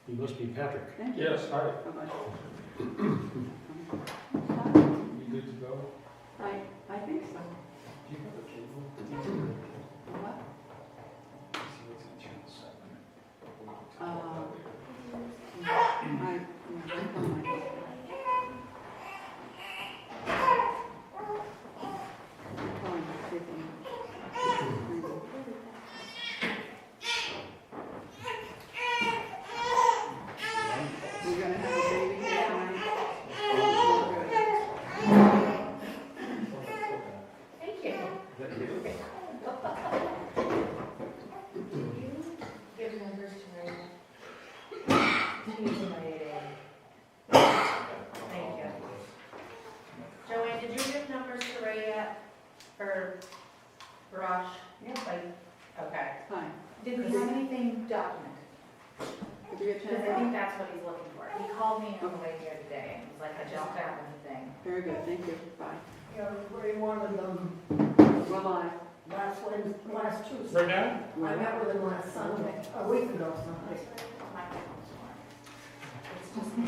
You must be Patrick. Thank you. Yes, hi. How about You good to go? I think so. Do you have a cable? What? See what's in channel 7. I on my we're gonna have a baby here tonight. Thank you. Is that you? Give numbers to my, to my 8A. Thank you. Joanne, did you give numbers to Ray yet for brush? Yeah. Like, okay. Fine. Did we have anything documented? Did you get a Because I chance? think that's what he's looking for. He called me on the way here today and was like, I jumped out of the thing. Very good, thank you. Bye. Yeah, Ray wanted them Well, last Wednesday, last Tuesday. Right now? I met with him last Sunday, a week ago Sunday. My phone's on. It's just me.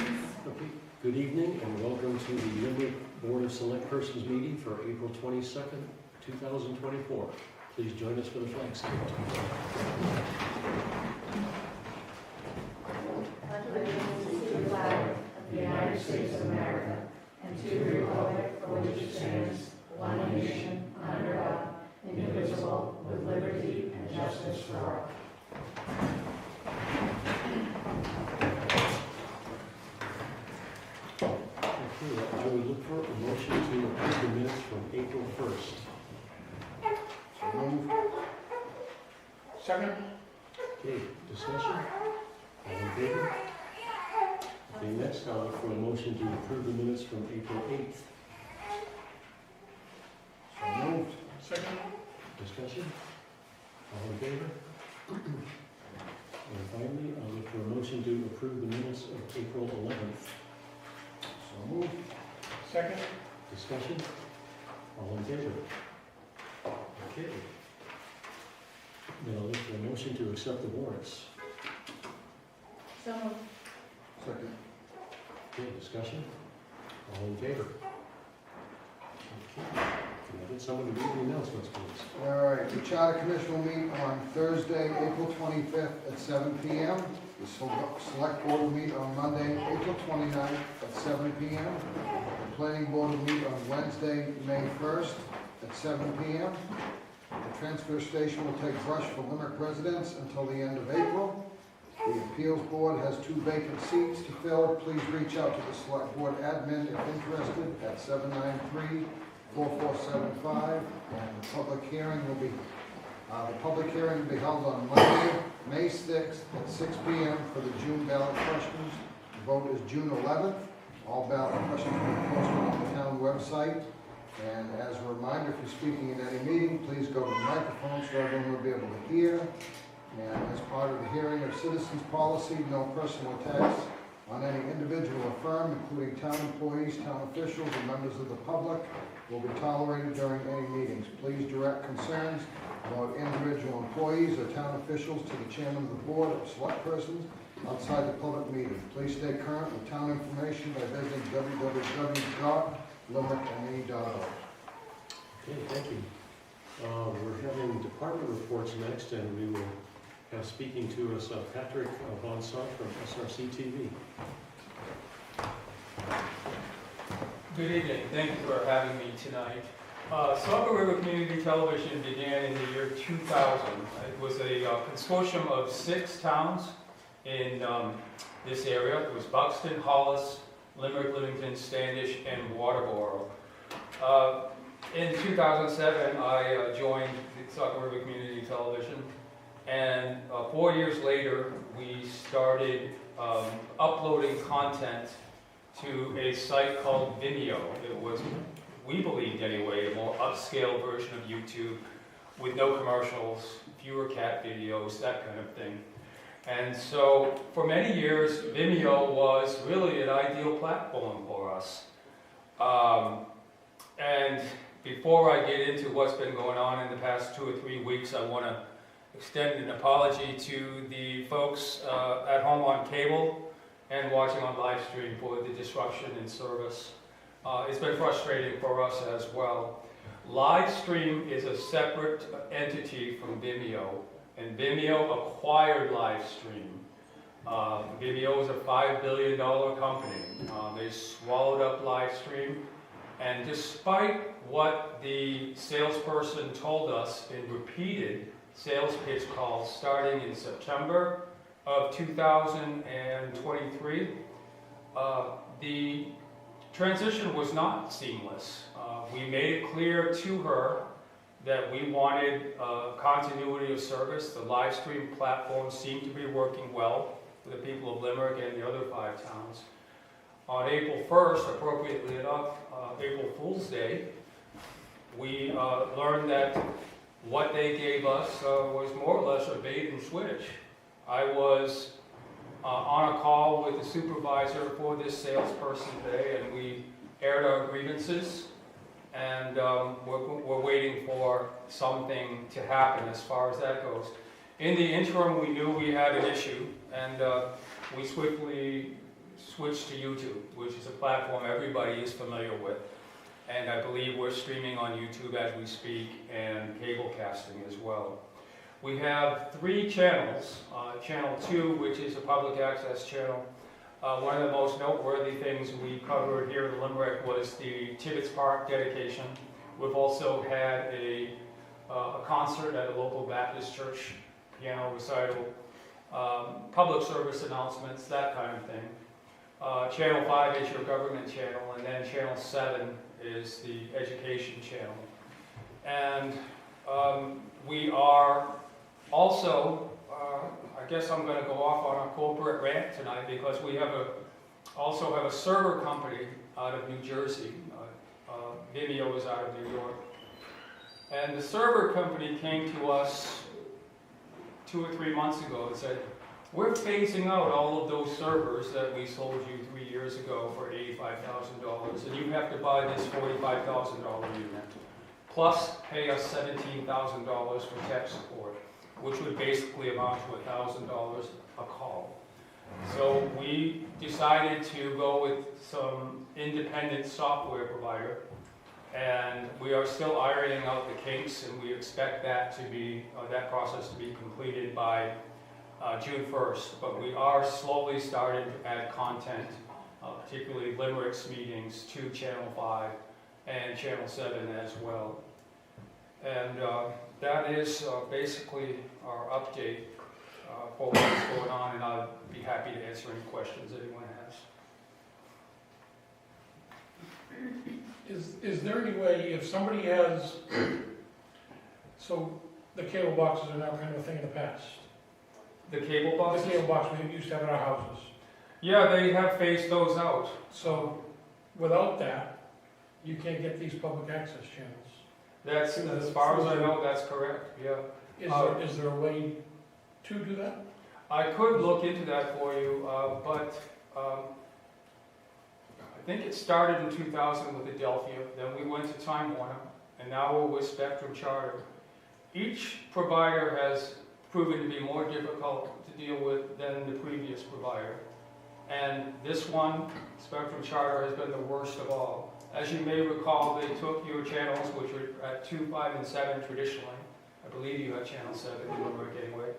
Okay. Good evening and welcome to the Limerick Board of Select Persons meeting for April 22nd, 2024. Please join us for the flag salute. Allegiance to the flag of the United States of America and to the republic for which it stands, one nation, under God, indivisible, with liberty and justice for all. Okay, I would look for a motion to approve the minutes from April 1st. So moved. Second? Okay, discussion? All in favor? Okay, next I'll look for a motion to approve the minutes from April 8th. So moved. Second? Discussion? All in favor? And finally, I'll look for a motion to approve the minutes of April 11th. So moved. Second? Discussion? All in favor? Okay. Then I'll look for a motion to accept the warrants. So moved. Second. Okay, discussion? All in favor? Okay. Can I get someone to read the announcements, please? All right, the Charter Commission will meet on Thursday, April 25th at 7 p.m. The Select Board will meet on Monday, April 29th at 7 p.m. The Planning Board will meet on Wednesday, May 1st at 7 p.m. The Transfer Station will take brush for Limerick residents until the end of April. The Appeals Board has 2 vacant seats to fill. Please reach out to the Select Board admin if interested at 793-4475, and the public hearing will be held on Monday, May 6th at 6 p.m. for the June ballot questions. The vote is June 11th. All ballot questions will be posted on the town website. And as a reminder, if you're speaking in any meeting, please go to the microphone so everyone will be able to hear. And as part of the hearing of citizens policy, no personal attacks on any individual or firm, including town employees, town officials, and members of the public, will be tolerated during any meetings. Please direct concerns about individual employees or town officials to the chairman of the board or select persons outside the public meeting. Please stay current with town information by visiting www.limerickme.org. Okay, thank you. We're having department reports next, and we will have speaking to us Patrick Von Sott from SRC TV. Good evening. Thank you for having me tonight. Saco River Community Television began in the year 2000. It was a consortium of 6 towns in this area. It was Buxton, Hollis, Limerick, Livingston, Standish, and Waterboro. In 2007, I joined the Saco River Community Television, and 4 years later, we started uploading content to a site called Vimeo. It was, we believed anyway, a more upscale version of YouTube with no commercials, fewer cat videos, that kind of thing. And so for many years, Vimeo was really an ideal platform for us. And before I get into what's been going on in the past 2 or 3 weeks, I want to extend an apology to the folks at home on cable and watching on live stream for the disruption in service. It's been frustrating for us as well. Live stream is a separate entity from Vimeo, and Vimeo acquired live stream. Vimeo is a $5 billion company. They swallowed up live stream, and despite what the salesperson told us in repeated sales pitch calls starting in September of 2023, the transition was not seamless. We made it clear to her that we wanted continuity of service. The live stream platform seemed to be working well for the people of Limerick and the other 5 towns. On April 1st, appropriately enough, April Fool's Day, we learned that what they gave us was more or less a bait and switch. I was on a call with the supervisor for this salesperson today, and we aired our grievances, and we're waiting for something to happen as far as that goes. In the interim, we knew we had an issue, and we swiftly switched to YouTube, which is a platform everybody is familiar with. And I believe we're streaming on YouTube as we speak, and cable casting as well. We have 3 channels. Channel 2, which is a public access channel. One of the most noteworthy things we covered here in Limerick was the Tibbetts Park dedication. We've also had a concert at a local Baptist church, piano recital, public service announcements, that kind of thing. Channel 5 is your government channel, and then Channel 7 is the education channel. And we are also, I guess I'm going to go off on a corporate rant tonight, because we have also have a server company out of New Jersey. Vimeo is out of New York. And the server company came to us 2 or 3 months ago and said, we're phasing out all of those servers that we sold you 3 years ago for $85,000, and you have to buy this $45,000 unit, plus pay us $17,000 for tech support, which would basically amount to $1,000 a call. So we decided to go with some independent software provider, and we are still ironing out the kinks, and we expect that to be that process to be completed by June 1st. But we are slowly starting to add content, particularly Limerick's meetings, to Channel 5 and Channel 7 as well. And that is basically our update for what's going on, and I'll be happy to answer any questions anyone has. Is there any way, if somebody has, so the cable boxes are now kind of a thing of the past. The cable boxes? The cable box we used to have in our houses. Yeah, they have phased those out. So without that, you can't get these public access channels. That's, as far as I know, that's correct, yeah. Is there a way to do that? I could look into that for you, but I think it started in 2000 with Adelphia, then we went to Time Warner, and now we're with Spectrum Charter. Each provider has proven to be more difficult to deal with than the previous provider. And this one, Spectrum Charter, has been the worst of all. As you may recall, they took your channels, which were at 2, 5, and 7 traditionally. I believe you have Channel 7 in Limerick anyway.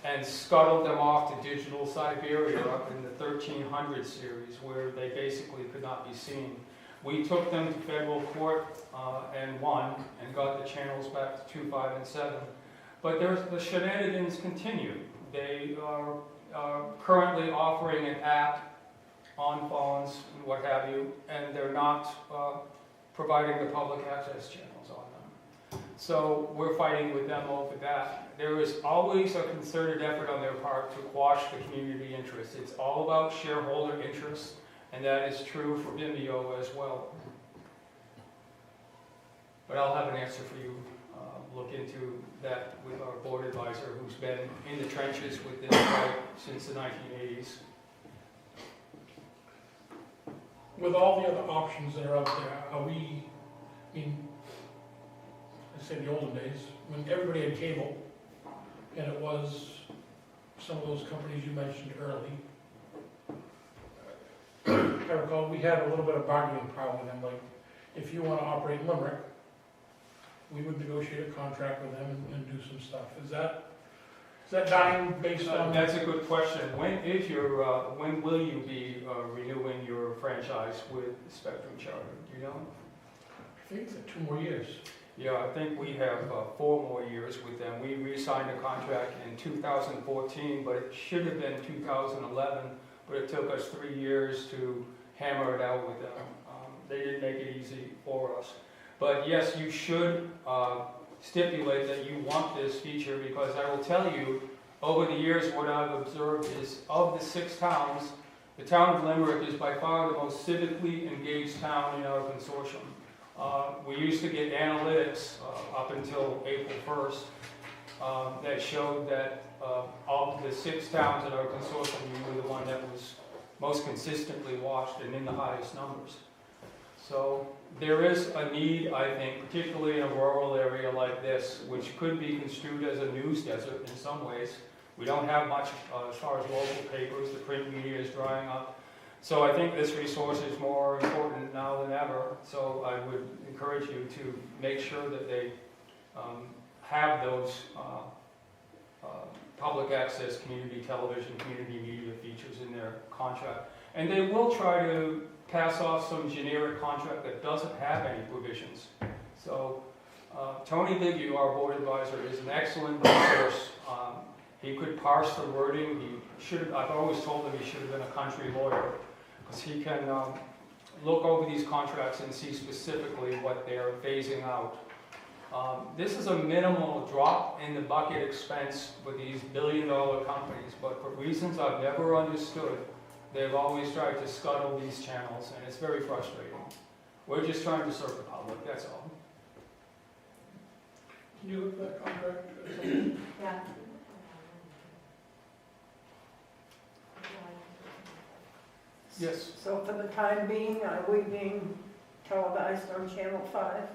And scuttled them off to digital Siberia up in the 1300 series, where they basically could not be seen. We took them to federal court and won, and got the channels back to 2, 5, and 7. But the shenanigans continue. They are currently offering an app on phones and what have you, and they're not providing the public access channels on them. So we're fighting with them over that. There is always a concerted effort on their part to quash the community interest. It's all about shareholder interest, and that is true for Vimeo as well. But I'll have an answer for you. Look into that with our board advisor, who's been in the trenches with this fight since the 1980s. With all the other options that are out there, are we, I mean, I say the olden days, when everybody had cable, and it was some of those companies you mentioned early. I recall we had a little bit of bargaining power with them, like, if you wanna operate in Limerick, we would negotiate a contract with them and do some stuff. Is that dying based on? That's a good question. When will you be renewing your franchise with Spectrum Charter? Do you know? I think it's 2 more years. Yeah, I think we have 4 more years with them. We re-signed a contract in 2014, but it should have been 2011, but it took us 3 years to hammer it out with them. They didn't make it easy for us. But yes, you should stipulate that you want this feature, because I will tell you, over the years, what I've observed is, of the 6 towns, the town of Limerick is by far the most civically engaged town in our consortium. We used to get analytics up until April 1st that showed that of the 6 towns in our consortium, we were the one that was most consistently watched and in the highest numbers. So there is a need, I think, particularly in a rural area like this, which could be construed as a news desert in some ways. We don't have much as far as local papers. The print media is drying up. So I think this resource is more important now than ever. So I would encourage you to make sure that they have those public access community television, community media features in their contract. And they will try to pass off some generic contract that doesn't have any provisions. So Tony Ligu, our board advisor, is an excellent resource. He could parse the wording. I've always told him he should have been a country lawyer, because he can look over these contracts and see specifically what they're phasing out. This is a minimal drop in the bucket expense with these billion-dollar companies, but for reasons I've never understood, they've always tried to scuttle these channels, and it's very frustrating. We're just trying to serve the public, that's all. Can you look at that contract? Yeah. Yes. So for the time being, are we being televised on Channel 5?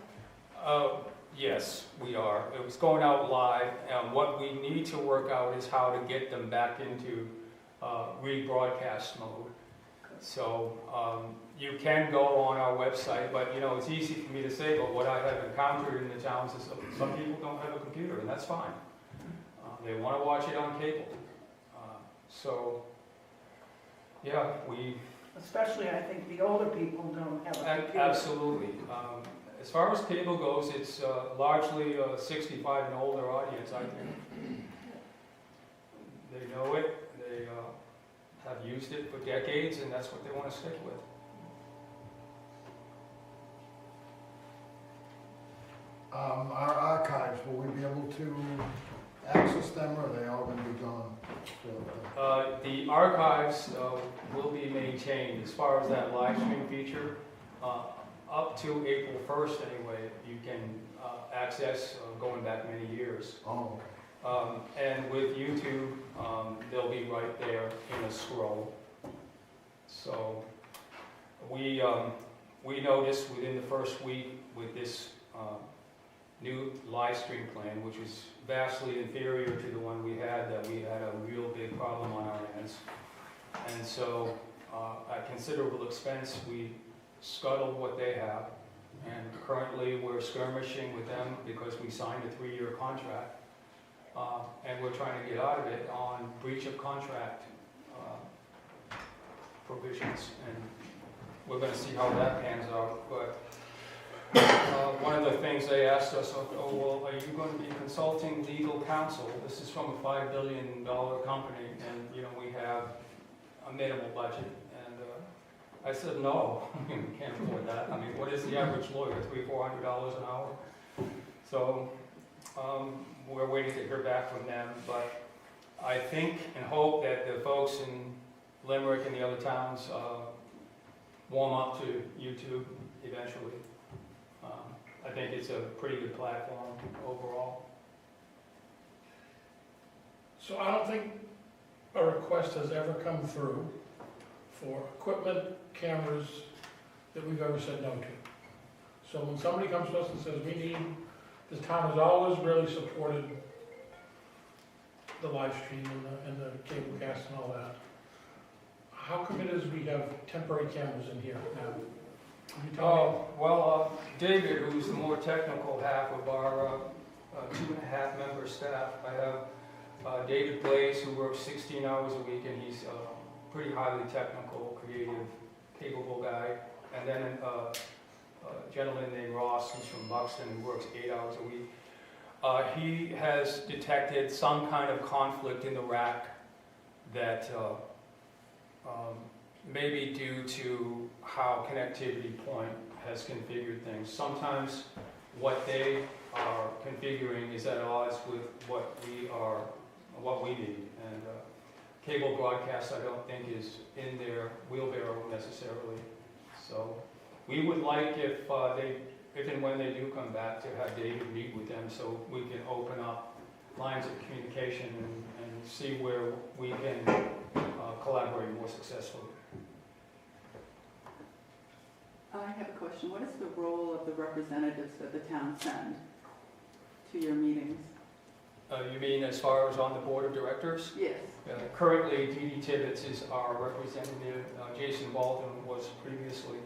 Yes, we are. It was going out live, and what we need to work out is how to get them back into rebroadcast mode. So you can go on our website, but you know, it's easy for me to say, but what I have encountered in the towns is some people don't have a computer, and that's fine. They want to watch it on cable. So yeah, we... Especially, I think, the older people don't have a computer. Absolutely. As far as cable goes, it's largely a 65 and older audience, I think. They know it, they have used it for decades, and that's what they want to stick with. Our archives, will we be able to access them, or are they all going to be gone? The archives will be maintained. As far as that live stream feature, up to April 1st anyway, you can access going back many years. Oh, And with YouTube, they'll be right there in a scroll. So we noticed within the first week with this new live stream plan, which was vastly inferior to the one we had a real big problem on our hands. And so at considerable expense, we scuttled what they have, and currently we're skirmishing with them because we signed a 3-year contract, and we're trying to get out of it on breach of contract provisions, and we're going to see how that pans out. But one of the things they asked us, oh, well, are you going to be consulting legal counsel? This is from a $5 billion company, and you know, we have a minimal budget. I said, no, we can't afford that. I mean, what is the average lawyer, $300-400 an hour? So we're waiting to hear back from them, but I think and hope that the folks in Limerick and the other towns warm up to YouTube eventually. I think it's a pretty good platform overall. So I don't think a request has ever come through for equipment, cameras, that we've ever said no to. So when somebody comes to us and says, we need, the town has always really supported the live stream and the cable cast and all that. How come it is we have temporary cameras in here now? Can you tell Oh, well, David, who's the more technical half of our 2.5 member staff, I have David Blaze, who works 16 hours a week, and he's a pretty highly technical, creative, capable guy. And then a gentleman named Ross, who's from Buxton, who works 8 hours a week. He has detected some kind of conflict in the rack that may be due to how Connectivity Point has configured things. Sometimes what they are configuring is at odds with what we need. And cable broadcast, I don't think, is in their wheelbarrow necessarily. So we would like, if and when they do come back, to have David meet with them so we can open up lines of communication and see where we can collaborate more successfully. I have a question. What is the role of the representatives that the town send to your meetings? You mean as far as on the board of directors? Yes. Currently, Dee Dee Tibbetts is our representative. Jason Baldwin was previously.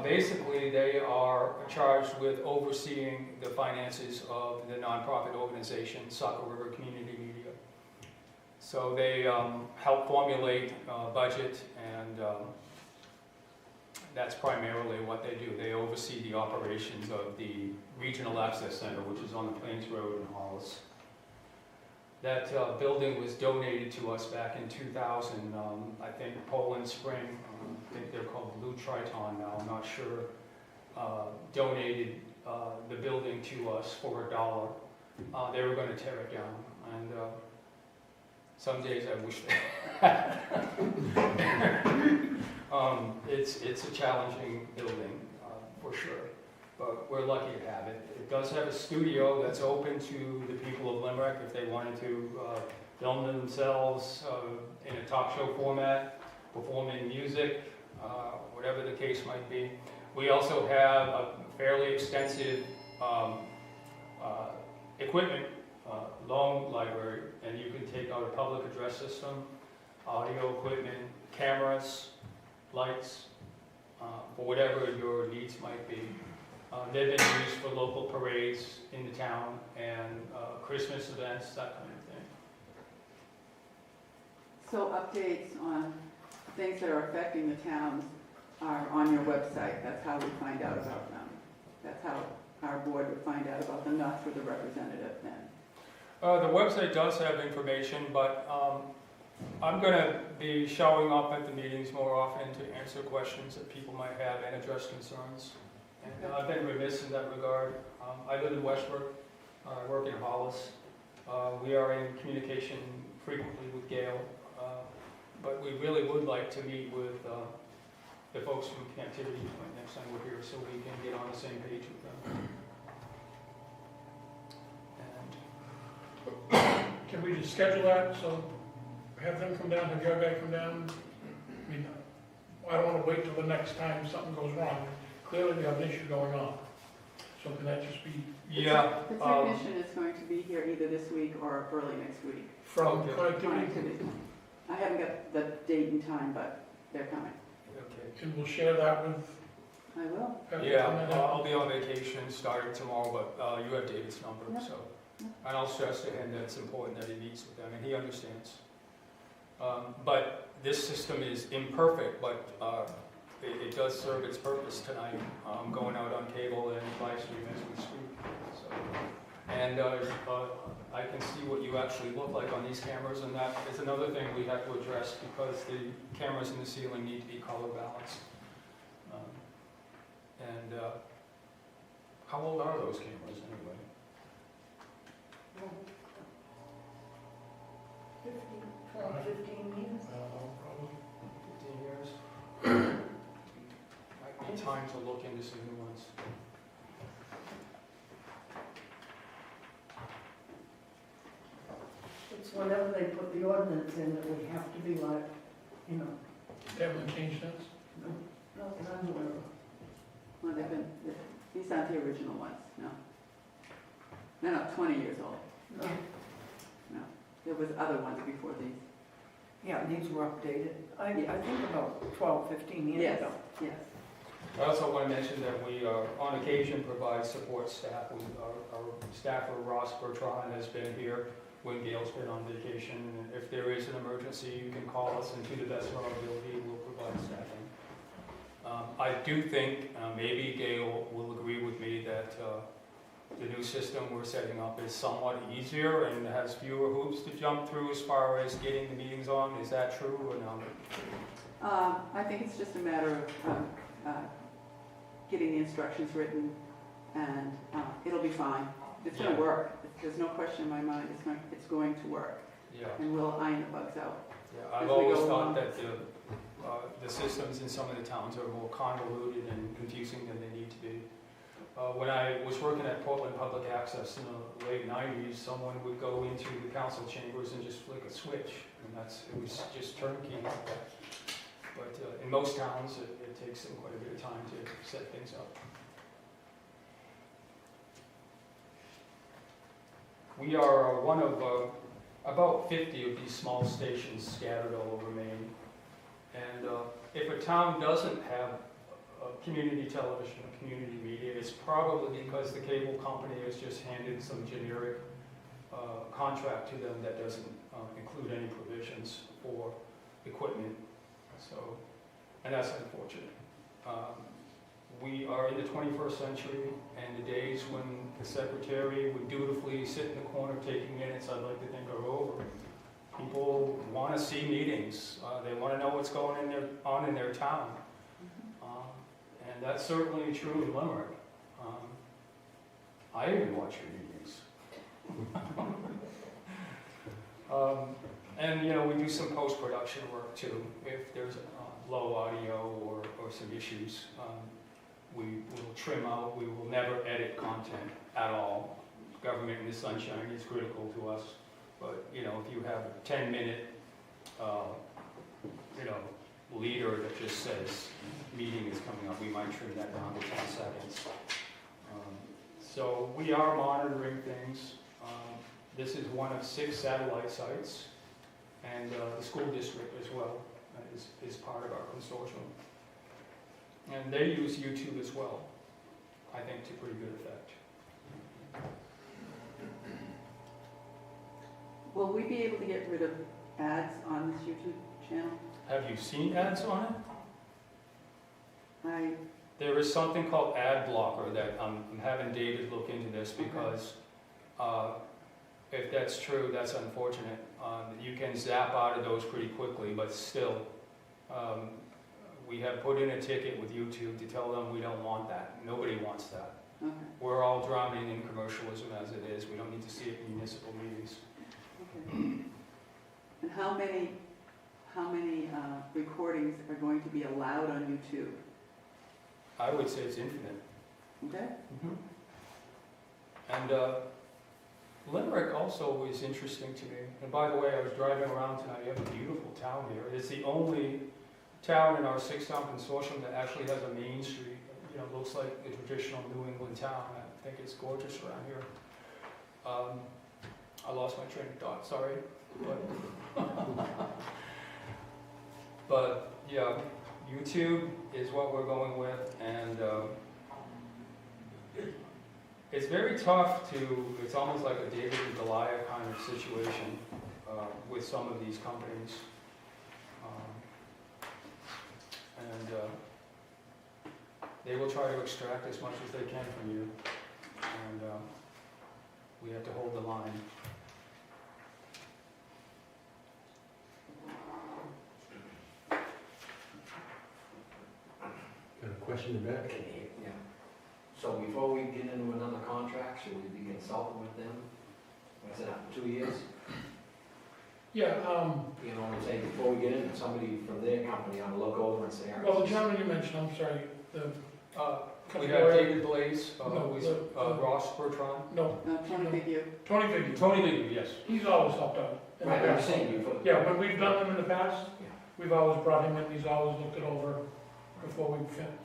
Basically, they are charged with overseeing the finances of the nonprofit organization, Saco River Community Media. So they help formulate budget, and that's primarily what they do. They oversee the operations of the Regional Access Center, which is on the Plains Road in Hollis. That building was donated to us back in 2000. I think Poland Spring, I think they're called Blue Triton now, I'm not sure, donated the building to us for $1. They were going to tear it down, and some days I wish they had. It's a challenging building, for sure, but we're lucky to have it. It does have a studio that's open to the people of Limerick if they wanted to film themselves in a talk show format, performing music, whatever the case might be. We also have a fairly extensive equipment loan library, and you can take out a public address system, audio equipment, cameras, lights, for whatever your needs might be. They've been used for local parades in the town and Christmas events, that kind of thing. So updates on things that are affecting the towns are on your website. That's how we find out about them. That's how our board would find out about them, not through the representative then. The website does have information, but I'm going to be showing up at the meetings more often to answer questions that people might have and address concerns. And I've been remiss in that regard. I live in Westbrook. I work in Hollis. We are in communication frequently with Gail, but we really would like to meet with the folks from Connectivity Point next time we're here, so we can get on the same page with them. And Can we just schedule that, so have them come down, have your guy come down? I mean, I don't want to wait till the next time something goes wrong. Clearly, we have an issue going on. So can that just be yeah, The technician is going to be here either this week or early next week. from Okay. connectivity? I haven't got the date and time, but they're coming. okay. And we'll share that with. I will. Yeah, I'll be on vacation starting tomorrow, but you have David's number, Yep. so. And I'll stress to him that it's important that he meets with them, and he understands. But this system is imperfect, but it does serve its purpose tonight. I'm going out on cable and live stream as we speak. So, and I can see what you actually look like on these cameras, and that is another thing we have to address because the cameras in the ceiling need to be color balanced. How old are those cameras anyway? 15 years. Probably. 15 years? Might be time to look into some new ones. It's whenever they put the ordinance in that we have to be like, you know, They haven't changed since? not that I'm aware of. Well, these aren't the original ones, no. They're not 20 years old. No. There was other ones before these. Yeah, these were updated, I think about 12, 15 years Yes, ago. yes. I also want to mention that we, on occasion, provide support staff. Our staffer, Ross Bertrand, has been here when Gail's been on vacation. And if there is an emergency, you can call us, and to the best of our ability, we'll provide staffing. I do think, maybe Gail will agree with me that the new system we're setting up is somewhat easier and has fewer hoops to jump through as far as getting the meetings on. Is that true or no? I think it's just a matter of getting the instructions written, and it'll be fine. It's going Yeah. to work. There's no question in my mind. It's going to work, Yeah. and we'll iron the bugs out. Yeah, I've As we always go thought along. that the systems in some of the towns are more convoluted and confusing than they need to be. When I was working at Portland Public Access in the late 90s, someone would go into the council chambers and just flick a switch, and it was just turnkey like that. But in most towns, it takes them quite a bit of time to set things up. We are one of about 50 of these small stations scattered all over Maine. And if a town doesn't have community television, community media, it's probably because the cable company has just handed some generic contract to them that doesn't include any provisions for equipment. So, and that's unfortunate. We are in the 21st century, and the days when the secretary would dutifully sit in the corner taking minutes, I'd like to think are over. People want to see meetings. They want to know what's going on in their town. And that's certainly true in Limerick. I even watch your meetings. And, you know, we do some post-production work too. If there's low audio or some issues, we will trim out. We will never edit content at all. Government in the sunshine is critical to us. But, you know, if you have a 10-minute, leader that just says meeting is coming up, we might trim that down to 10 seconds. So we are monitoring things. This is one of 6 satellite sites, and the school district as well is part of our consortium. And they use YouTube as well, I think to pretty good effect. Will we be able to get rid of ads on this YouTube channel? Have you seen ads on it? There is something called ad blocker that I'm having David look into this because if that's true, that's unfortunate. You can zap out of those pretty quickly, but still, we have put in a ticket with YouTube to tell them we don't want that. Nobody wants that. Okay. We're all drowning in commercialism as it is. We don't need to see it in municipal meetings. Okay. And how many recordings are going to be allowed on YouTube? I would say it's infinite. Okay? And Limerick also is interesting to me. And by the way, I was driving around tonight. You have a beautiful town here. It's the only town in our 6-town consortium that actually has a main street. You know, looks like a traditional New England town. I think it's gorgeous around here. I lost my train of thought, sorry. But yeah, YouTube is what we're going with, and it's very tough it's almost like a David and Goliath kind of situation with some of these companies. They will try to extract as much as they can from you, and we have to hold the line. Got a question in the back? Yeah. So before we get into another contract, should we be consulting with them? What's it, after 2 years? Yeah, You know what I'm saying, before we get into somebody from their company, I'm gonna look over and say, all right. well, the gentleman you mentioned, I'm sorry, We have David Blaze, No, who's Ross Bertrand. no, Tony Figure. Tony Viggy. Tony Viggy, yes. He's always helped out. in the Right, I'm past. saying you put. Yeah, when we've done them in the past, Yeah. we've always brought him in, he's always looked it over before we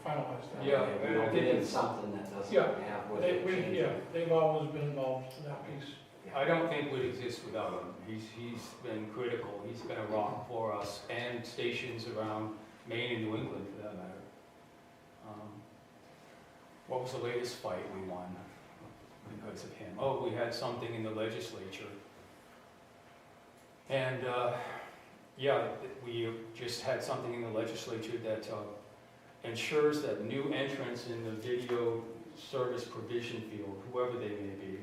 finalized that. Yeah, We don't get into something that doesn't Yeah. have what it They've always been involved in that piece. I don't think we'd exist without him. He's been critical. He's been a rock for us and stations around Maine and New England for that matter. What was the latest fight we won because of him? Oh, we had something in the legislature. And yeah, we just had something in the legislature that ensures that new entrants in the video service provision field, whoever they may be,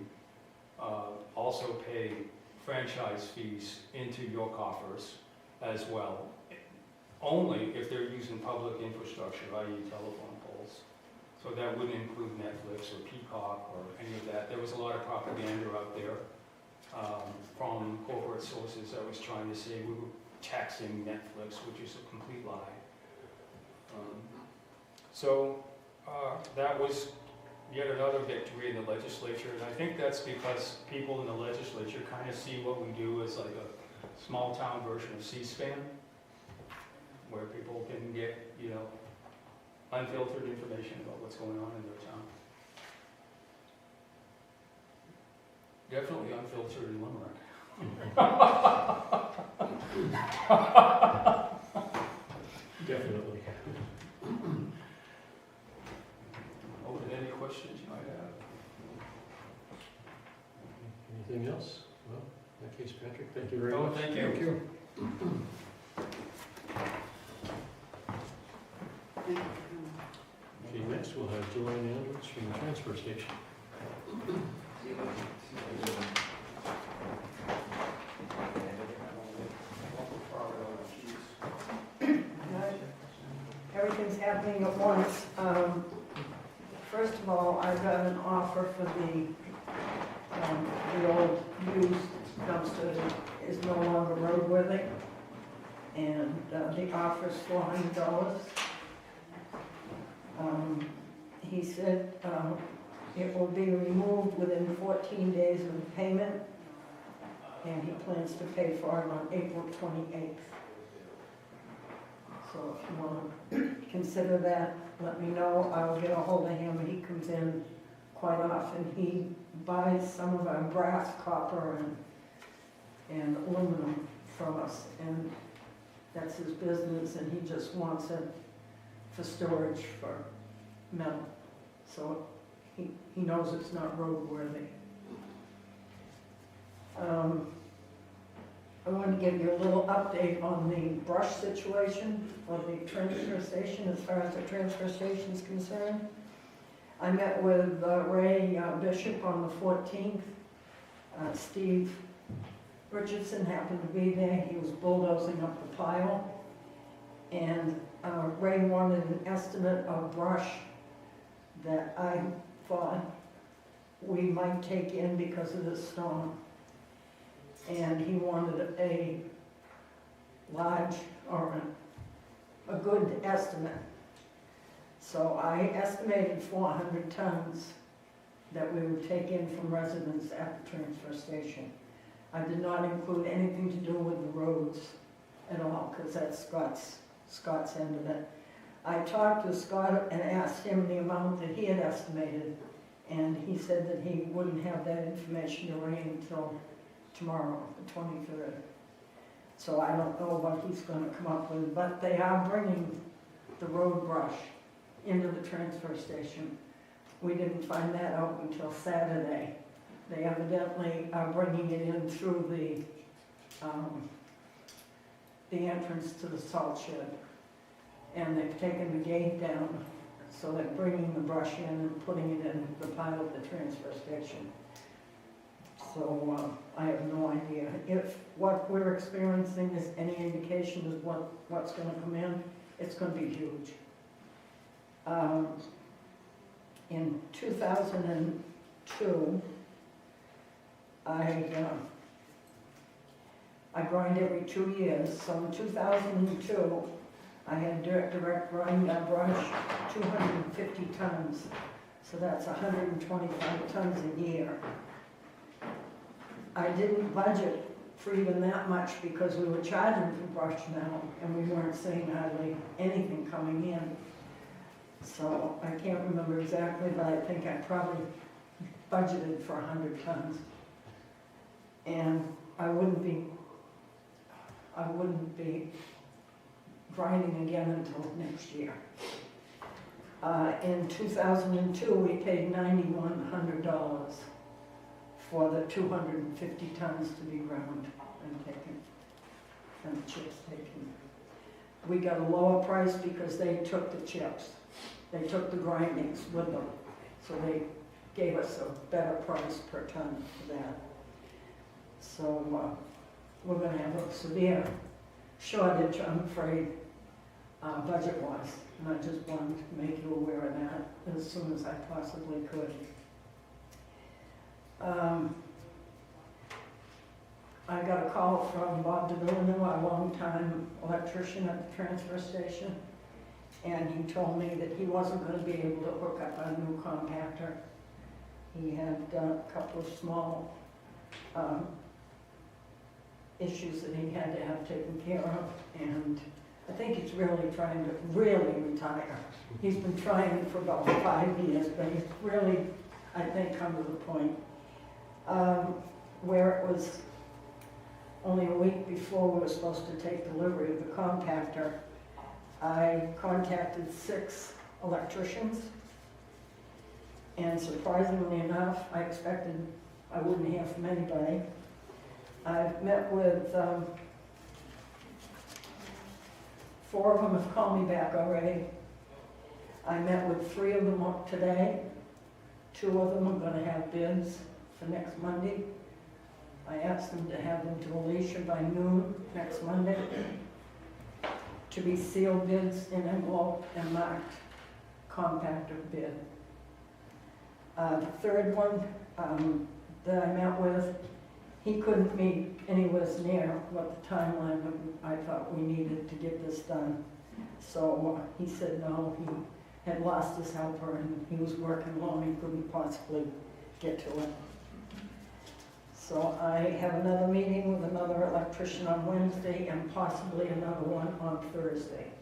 also pay franchise fees into your coffers as well, only if they're using public infrastructure, i.e. telephone poles. So that wouldn't include Netflix or Peacock or any of that. There was a lot of propaganda out there from corporate sources that was trying to say we were taxing Netflix, which is a complete lie. So that was yet another victory in the legislature, and I think that's because people in the legislature kind of see what we do as like a small town version of C-SPAN, where people can get, you know, unfiltered information about what's going on in their town. Definitely unfiltered in Limerick. Definitely. Open any questions you might have. Anything else? Well, in that case, Patrick, thank you very Oh, much. thank Thank you. Okay, next we'll have Joanne Andrews from the transfer station. Everything's happening at once. First of all, I got an offer for the old used dumpster that is no longer roadworthy. And the offer is $400. He said it will be removed within 14 days of the payment, and he plans to pay for it on April 28th. So if you want to consider that, let me know. I'll get a hold of him. He comes in quite often. He buys some of our brass, copper, and aluminum from us, and that's his business, and he just wants it for storage for metal. So he knows it's not roadworthy. I want to give you a little update on the brush situation of the transfer station, as far as the transfer station is concerned. I met with Ray Bishop on the 14th. Steve Richardson happened to be there. He was bulldozing up the pile. And Ray wanted an estimate of brush that I thought we might take in because of the storm. And he wanted a large, or a good estimate. So I estimated 400 tons that we would take in from residents at the transfer station. I did not include anything to do with the roads at all, because that's Scott's end of it. I talked with Scott and asked him the amount that he had estimated, and he said that he wouldn't have that information to Ray until tomorrow, the 23rd. So I don't know what he's going to come up with, but they are bringing the road brush into the transfer station. We didn't find that out until Saturday. They evidently are bringing it in through the entrance to the salt shed. And they've taken the gate down, so they're bringing the brush in and putting it in the pile at the transfer station. So I have no idea. If what we're experiencing is any indication of what's going to come in, it's going to be huge. In 2002, I grind every 2 years. So in 2002, I had direct grind brush, 250 tons. So that's 125 tons a year. I didn't budget for even that much because we were charging for brush metal and we weren't seeing hardly anything coming in. So I can't remember exactly, but I think I probably budgeted for 100 tons. And I wouldn't be grinding again until next year. In 2002, we paid $9,100 for the 250 tons to be ground and taken, and the chips taken. We got a lower price because they took the chips. They took the grindings with them. So they gave us a better price per ton for that. So we're gonna have a severe shortage, I'm afraid, budget-wise. And I just wanted to make you aware of that as soon as I possibly could. I got a call from Bob DeVillano, a longtime electrician at the transfer station, and he told me that he wasn't going to be able to hook up a new compactor. He had a couple of small issues that he had to have taken care of, and I think he's really trying to retire. He's been trying for about 5 years, but he's really, I think, come to the point where it was only a week before we were supposed to take delivery of the compactor. I contacted 6 electricians, and surprisingly enough, I expected I wouldn't hear from anybody. I've met with 4 of them have called me back already. I met with 3 of them today. 2 of them are going to have bids for next Monday. I asked them to have them to Alicia by noon next Monday to be sealed bids in envelope and marked compactor bid. The 3rd one that I met with, he couldn't meet anywhere near what the timeline I thought we needed to get this done. So he said no, he had lost his helper and he was working alone, he couldn't possibly get to it. So I have another meeting with another electrician on Wednesday and possibly another one on Thursday.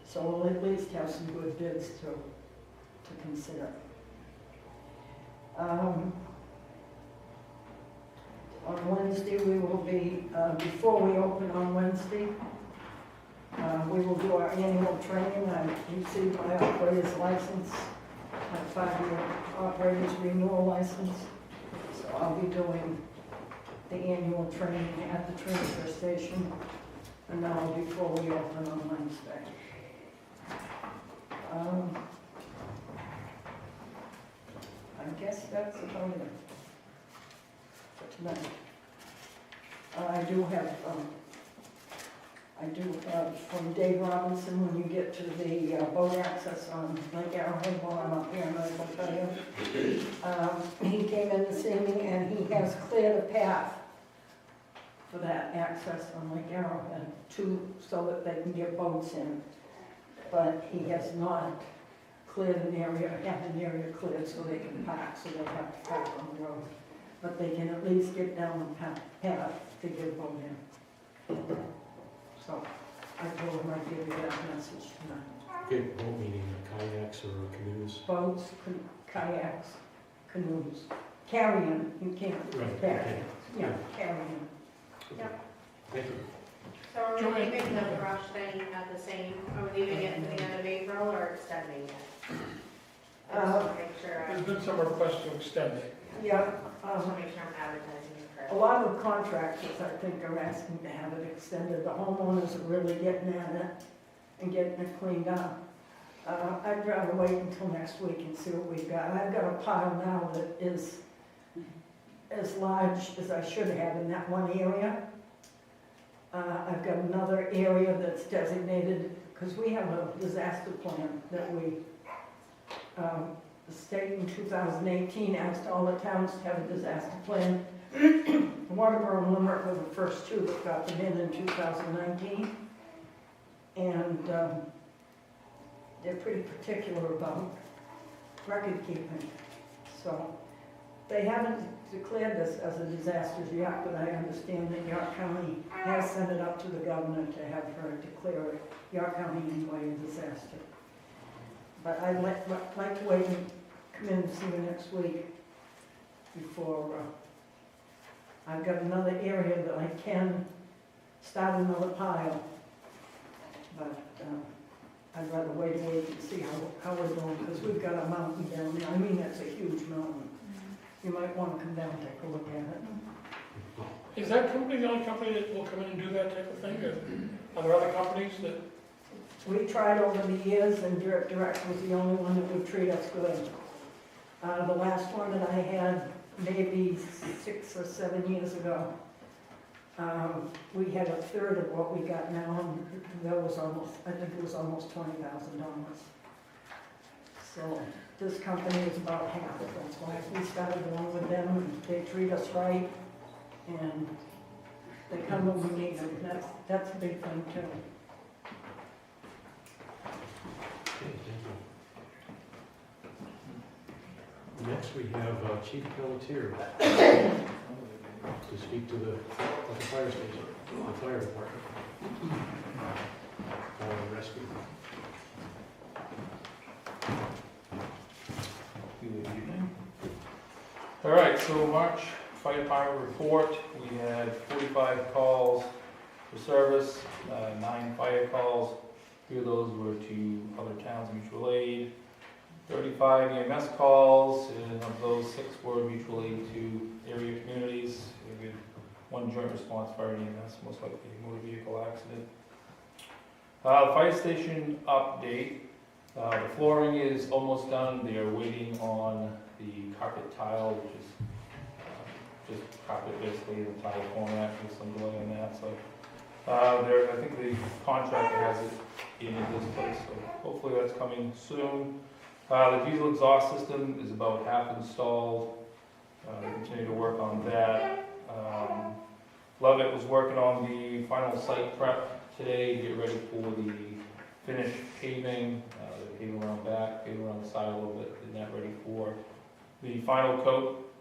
So we'll at least have some good bids to consider. On Wednesday, we will be, before we open on Wednesday, we will do our annual training. I received my operator's license, my 5-year operator's renewal license. So I'll be doing the annual training at the transfer station, and now before we open on Wednesday. I guess that's about it for tonight. I do have from Dave Robinson, when you get to the boat access on Lake Arrowhead while I'm up here, and I will tell you. He came in this evening and he has cleared a path for that access on Lake Arrowhead so that they can get boats in. But he has not cleared an area, cleared so they can park, so they have to park on the road. But they can at least get down the path to get a boat in. So I told him I'd give you that message tonight. Okay, boat meaning kayaks or canoes? Boats, kayaks, canoes, carrying, you can't Right, carry. okay. Yeah, carrying. Yep. Thank you. So are we leaving the brush thing at the same, are we leaving it to the end of April or extending it? I just want to make sure, There's been some requests to extend it. Yeah, I just want to make sure I'm advertising it a correctly. lot of contractors, I think, are asking to have it extended. The homeowners are really getting at it and getting it cleaned up. I'd rather wait until next week and see what we've got. I've got a pile now that is as large as I should have in that one area. I've got another area that's designated, because we have a disaster plan that the state in 2018 asked all the towns to have a disaster plan. Waterboro and Limerick were the first 2 that got them in 2019. And they're pretty particular about record keeping. So they haven't declared this as a disaster yet, but I understand that York County has sent it up to the governor to have her declare it, York County anyway, a disaster. But I'd like to wait and come in and see you next week before I've got another area that I can start another pile, but I'd rather wait and see how we're doing, because we've got a mountain down there. I mean, that's a huge mountain. You might want to come down and take a look at it. Is that company the only company that will come in and do that type of thing, or are there other companies that? We tried over the years, and Direct was the only one that would treat us good. The last one that I had, maybe 6 or 7 years ago, we had a third of what we got now, and that was almost, I think it was almost $20,000. So this company is about half of that's why we started along with them, and they treat us right, and they come when we need them. That's a big thing too. Okay, thank you. Next, we have Chief Pelletier to speak to the fire station, the fire department. Rescue. Good evening. All right, so March fire department report, we had 45 calls for service, 9 fire calls. 3 of those were to other towns, mutual aid. 35 EMS calls, and of those 6 were mutual aid to area communities. We had 1 joint response fire and EMS, most likely a motor vehicle accident. The fire station update. The flooring is almost done. They are waiting on the carpet tile, which is just carpet basically in the tile format, with some delay on that. So I think the contractor has it in this place, so hopefully that's coming soon. The diesel exhaust system is about half installed. They continue to work on that. Levitt was working on the final site prep today, get ready for the finished paving. They're paving around back, paving around the side a little bit, getting that ready for the final coat.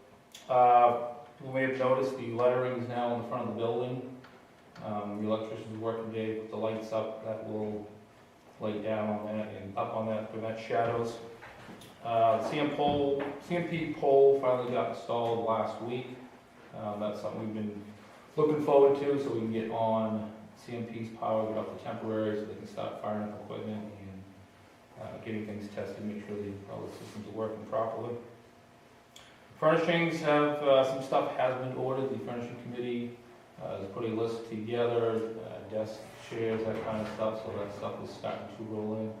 You may have noticed the lettering is now in the front of the building. The electrician's working today to put the lights up. That will lay down on that and up on that to prevent shadows. CMP pole finally got installed last week. That's something we've been looking forward to, so we can get on CMP's power, get off the temporary, so they can start firing up equipment and getting things tested, make sure all the systems are working properly. Furnishings have, some stuff has been ordered. The furnishing committee has put a list together, desks, chairs, that kind of stuff, so that stuff is starting to roll in.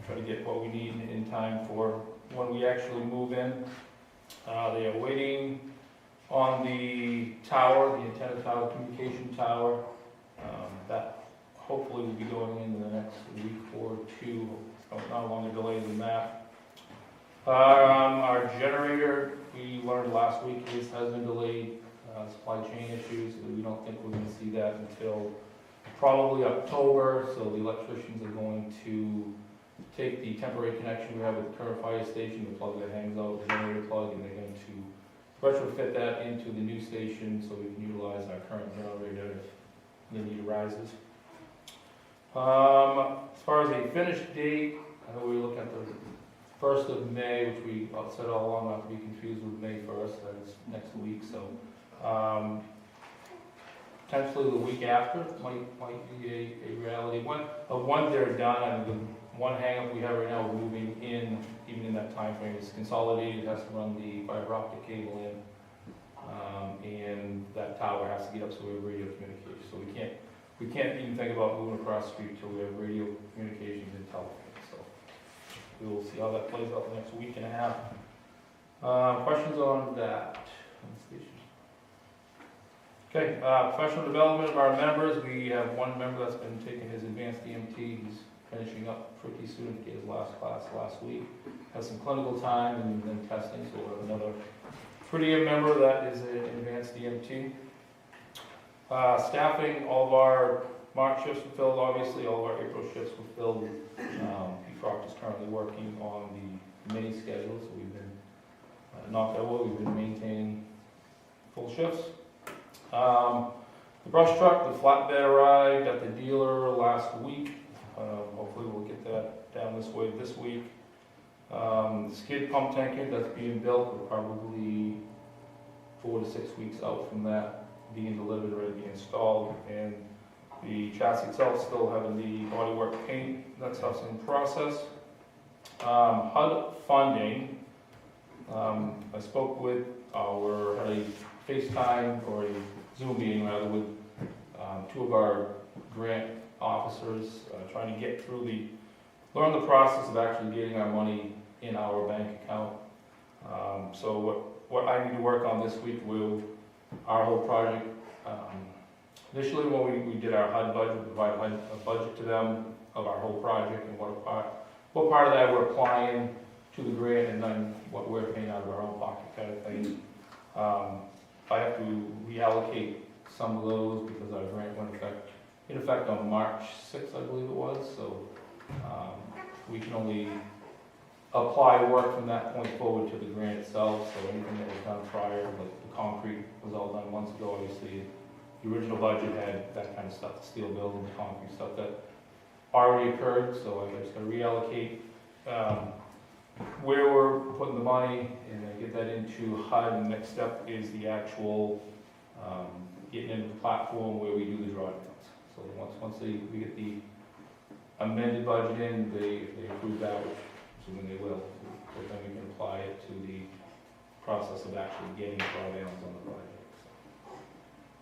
Try to get what we need in time for when we actually move in. They are waiting on the tower, the antenna tower, communication tower. That hopefully will be going in the next week or 2, not a longer delay than that. Our generator, we learned last week, has been delayed, supply chain issues. We don't think we're going to see that until probably October, so the electricians are going to take the temporary connection we have with the current fire station, the plug that hangs out, the generator plug, and they're going to retrofit that into the new station so we can utilize our current generator if the need arises. As far as a finished date, I know we look at the 1st of May, which we said all along not to be confused with May 1st, that's next week, so potentially the week after might be a reality. Once they're done, and the one hang-up we have right now, we're moving in, even in that time frame, is consolidated, has to run the fiber optic cable in, and that tower has to get up so we have radio communication. So we can't even think about moving across the street until we have radio communications and telephone. So we will see how that plays out the next week and a half. Questions on that? Okay, professional development of our members. We have one member that's been taking his advanced EMT. He's finishing up pretty soon to get his last class last week. Has some clinical time and then testing, so we'll have another pretty member that is an advanced EMT. Staffing, all of our March shifts were filled, obviously, all of our April shifts were filled. Proctor is currently working on the mini schedule, so we've been, knock on wood, we've been maintaining full shifts. The brush truck, the flatbed arrived at the dealer last week. Hopefully we'll get that down this way this week. The skid pump tanker that's being built will probably 4 to 6 weeks out from that being delivered, ready to be installed, and the chassis itself still having the bodywork paint, that stuff's in process. HUD funding, I spoke with had a FaceTime or a Zoom meeting rather with 2 of our grant officers, trying to get through learn the process of actually getting our money in our bank account. So what I need to work on this week will our whole project. Initially, when we did our HUD budget, we provided a budget to them of our whole project and what part of that we're applying to the grant and then what we're paying out of our own pocket kind of thing. I have to reallocate some of those because our grant went in effect on March 6th, I believe it was. So we can only apply work from that point forward to the grant itself. So anything that was done prior, like the concrete was all done months ago, obviously. The original budget had that kind of stuff, the steel building, the concrete stuff that already occurred, so I just gotta reallocate where we're putting the money and then get that into HUD. And the next step is the actual getting into the platform where we do the drawdowns. So once we get the amended budget in, if they approve that, which assuming they will, then we can apply it to the process of actually getting drawdowns on the project.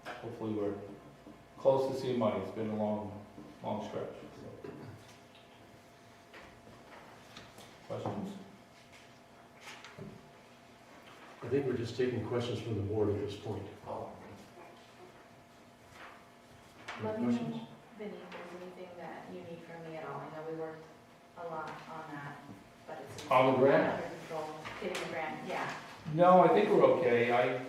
So hopefully we're close to seeing money. It's been a long stretch. So. Questions? I think we're just taking questions from the board at this point. Oh, Let me Questions? know, Vinnie, if there's anything that you need from me at all. I know we worked a lot on that, but it's On the grant? under control. Getting the grant, yeah. No, I think we're okay. I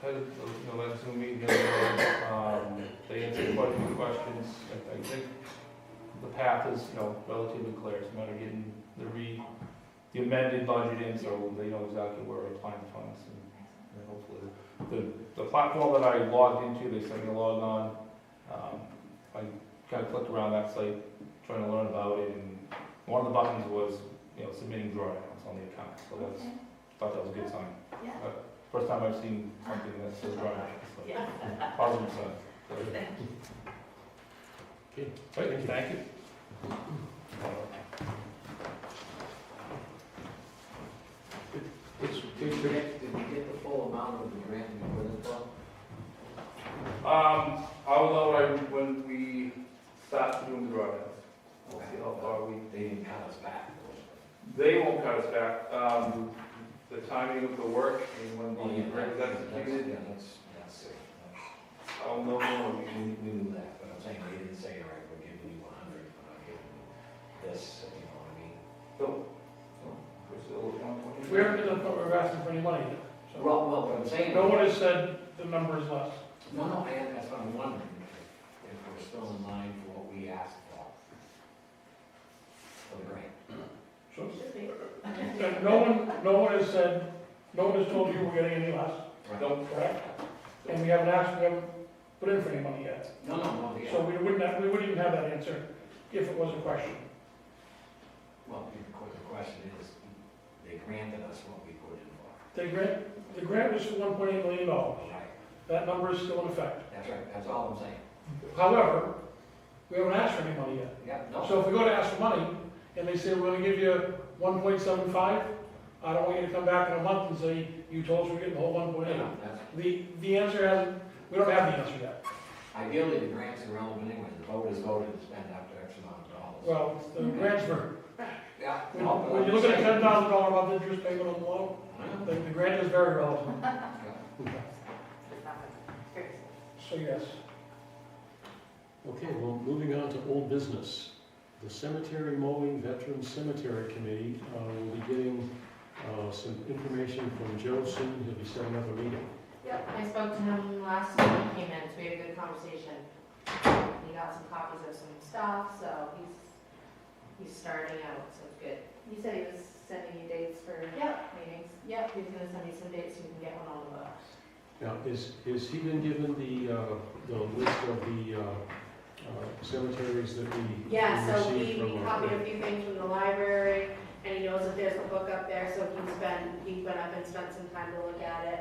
had that Zoom meeting the other day. They answered quite a few questions. I think the path is, relatively clear. It's a matter of getting the amended budget in so they know exactly where we're applying funds. And hopefully, the platform that I logged into, they sent me a log on. I kind of clicked around that site, trying to learn about it, and one of the buttons was, submitting drawdowns on the account. So thought that was a good sign. Yeah. First time I've seen something that says drawdowns. So Yeah. positive sign. So, Okay, right, thank you. Did we get the full amount of the grant we put in for? I'll know when we start doing the drawdowns. We'll see how far They didn't cut us back. they won't cut us back. The timing of the work and when Oh, yeah, the grant is executed, Yeah, that's it. I'll know more. We knew that, but I'm saying they didn't say, all right, we're giving you 100, we're not giving you this, you know what I mean? We're still at 120. We haven't been we're asking for any money yet. So Well, what I'm saying. no one has said the number is less. No, that's what I'm wondering, if we're still in line for what we asked for the grant. So, Should be. and no one has said, no one has told you we're getting any less, No, correct? And we haven't put in for any money yet. No, So we wouldn't even have that answer if it was a question. well, the question is, they granted us what we put in for. The grant was for $1.8 million. Right, That number is still in effect. that's right, that's all I'm saying. However, we haven't asked for any money yet. Yeah, no, So if we go to ask for money, and they say, we're gonna give you 1.75, I don't want you to come back in a month and say, you told us we're getting the whole 1.8. that's, The answer hasn't, we don't have the answer yet. ideally, the grants are relevant anyway, the voters voted to spend up to X amount of dollars. Well, it's the grants for, Yeah. when you look at a $10,000 a month interest payment on the loan, the grant is very relevant. So yes. Okay, well, moving on to old business. The Cemetery Mowing Veteran Cemetery Committee will be getting some information from Joe soon. He'll be setting up a meeting. Yep, I spoke to him last week, he came in, so we had a good conversation. He got some copies of some stuff, so he's starting out, so it's good. You said he was sending you dates for meetings. Yep, he's gonna send me some dates so we can get one on the books. Now, is he been given the list of the cemeteries that we Yeah, so received we from copied a few things from the library, and he knows that there's a book up there, so he went up and spent some time to look at it.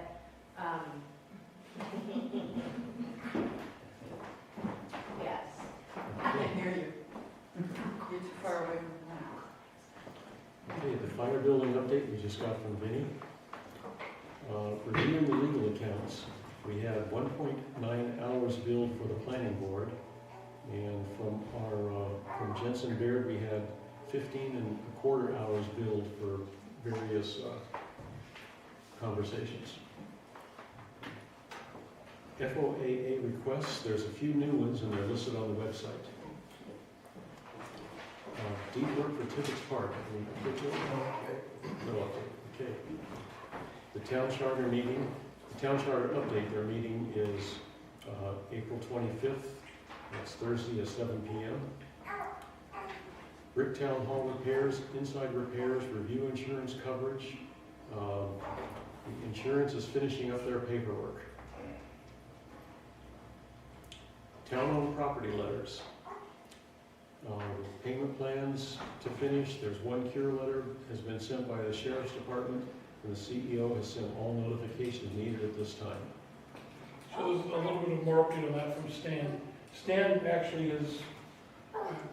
Yes. I can't hear you. You're too far away from the mic. Okay, the fire building update we just got from Vinnie. Reviewing the legal accounts, we had 1.9 hours billed for the planning board. And from Jensen Baird, we had 15.25 hours billed for various conversations. FOAA requests, there's a few new ones and they're listed on the website. Deed work for Tibbetts Park, any particular? No update, okay. The town charter meeting, the town charter update, their meeting is April 25th. It's Thursday at 7 p.m. Bricktown Hall repairs, inside repairs, review insurance coverage. The insurance is finishing up their paperwork. Town-owned property letters. Payment plans to finish. There's one cure letter has been sent by the Sheriff's Department, and the CEO has sent all notifications needed at this time. So there's a little bit of more update on that from Stan. Stan actually has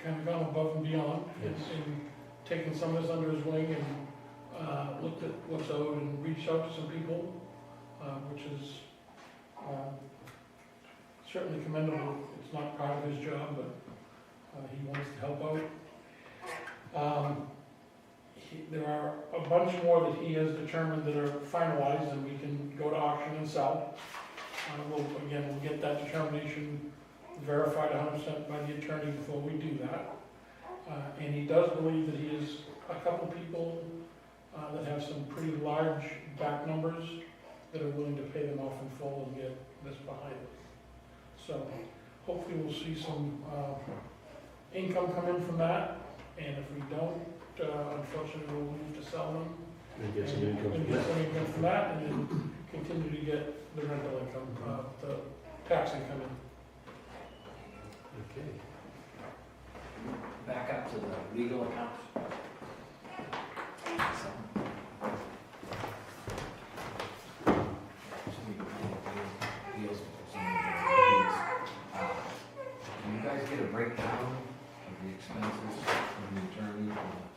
kind of gone above and beyond Yes. and taken some of this under his wing and looked at what's owed and reached out to some people, which is certainly commendable. It's not part of his job, but he wants to help out. There are a bunch more that he has determined that are finalized and we can go to auction and sell. We'll get that determination verified 100% by the attorney before we do that. And he does believe that he has a couple people that have some pretty large back numbers that are willing to pay them off in full and get this behind us. So hopefully we'll see some income come in from that. And if we don't, unfortunately, we'll move to sell them. And get some income And from get that. some income from that, and then continue to get the rental income, the tax income in. Okay. Back up to the legal accounts. Can you guys get a breakdown of the expenses from the attorney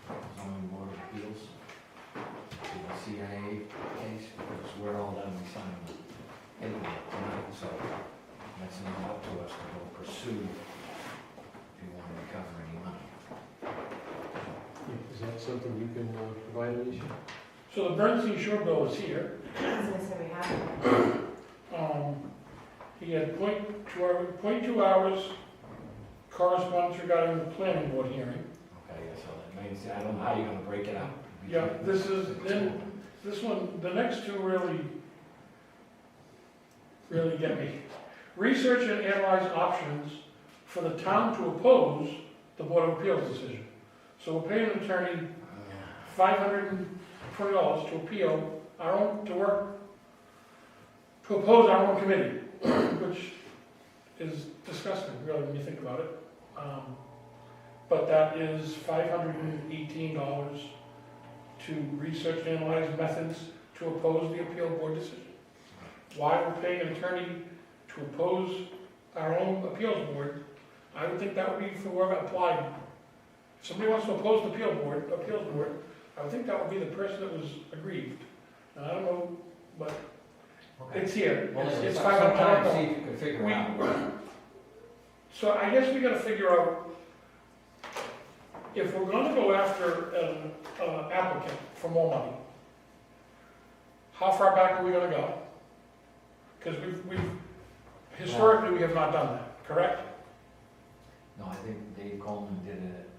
for the zoning board of appeals? To the CIA case, because we're all done, we signed the paperwork tonight, so that's not up to us to go pursue if you want to recover any money. Is that something you can provide, Alicia? So the Bernstein Shore bill is here. I was gonna say we have it. He had 0.2 hours correspondence regarding the planning board hearing. Okay, yeah, so that means, I don't know how you're gonna break it up. Yeah, this one, the next two really get me. Research and analyze options for the town to oppose the Board of Appeals decision. So we're paying an attorney $520 to appeal our own, to oppose our own committee, which is disgusting, really, when you think about it. But that is $518 to research and analyze methods to oppose the appeal board decision. Why we're paying an attorney to oppose our own appeals board, I would think that would be for whoever applied. If somebody wants to oppose the appeals board, I would think that would be the person that was aggrieved. And I don't know, but Okay. it's here. Well, It's sometime $500. see if you can figure it out. So I guess we gotta figure out, if we're gonna go after an applicant for more money, how far back are we gonna go? Because historically, we have not done that, correct? No, I think Dave Coleman did it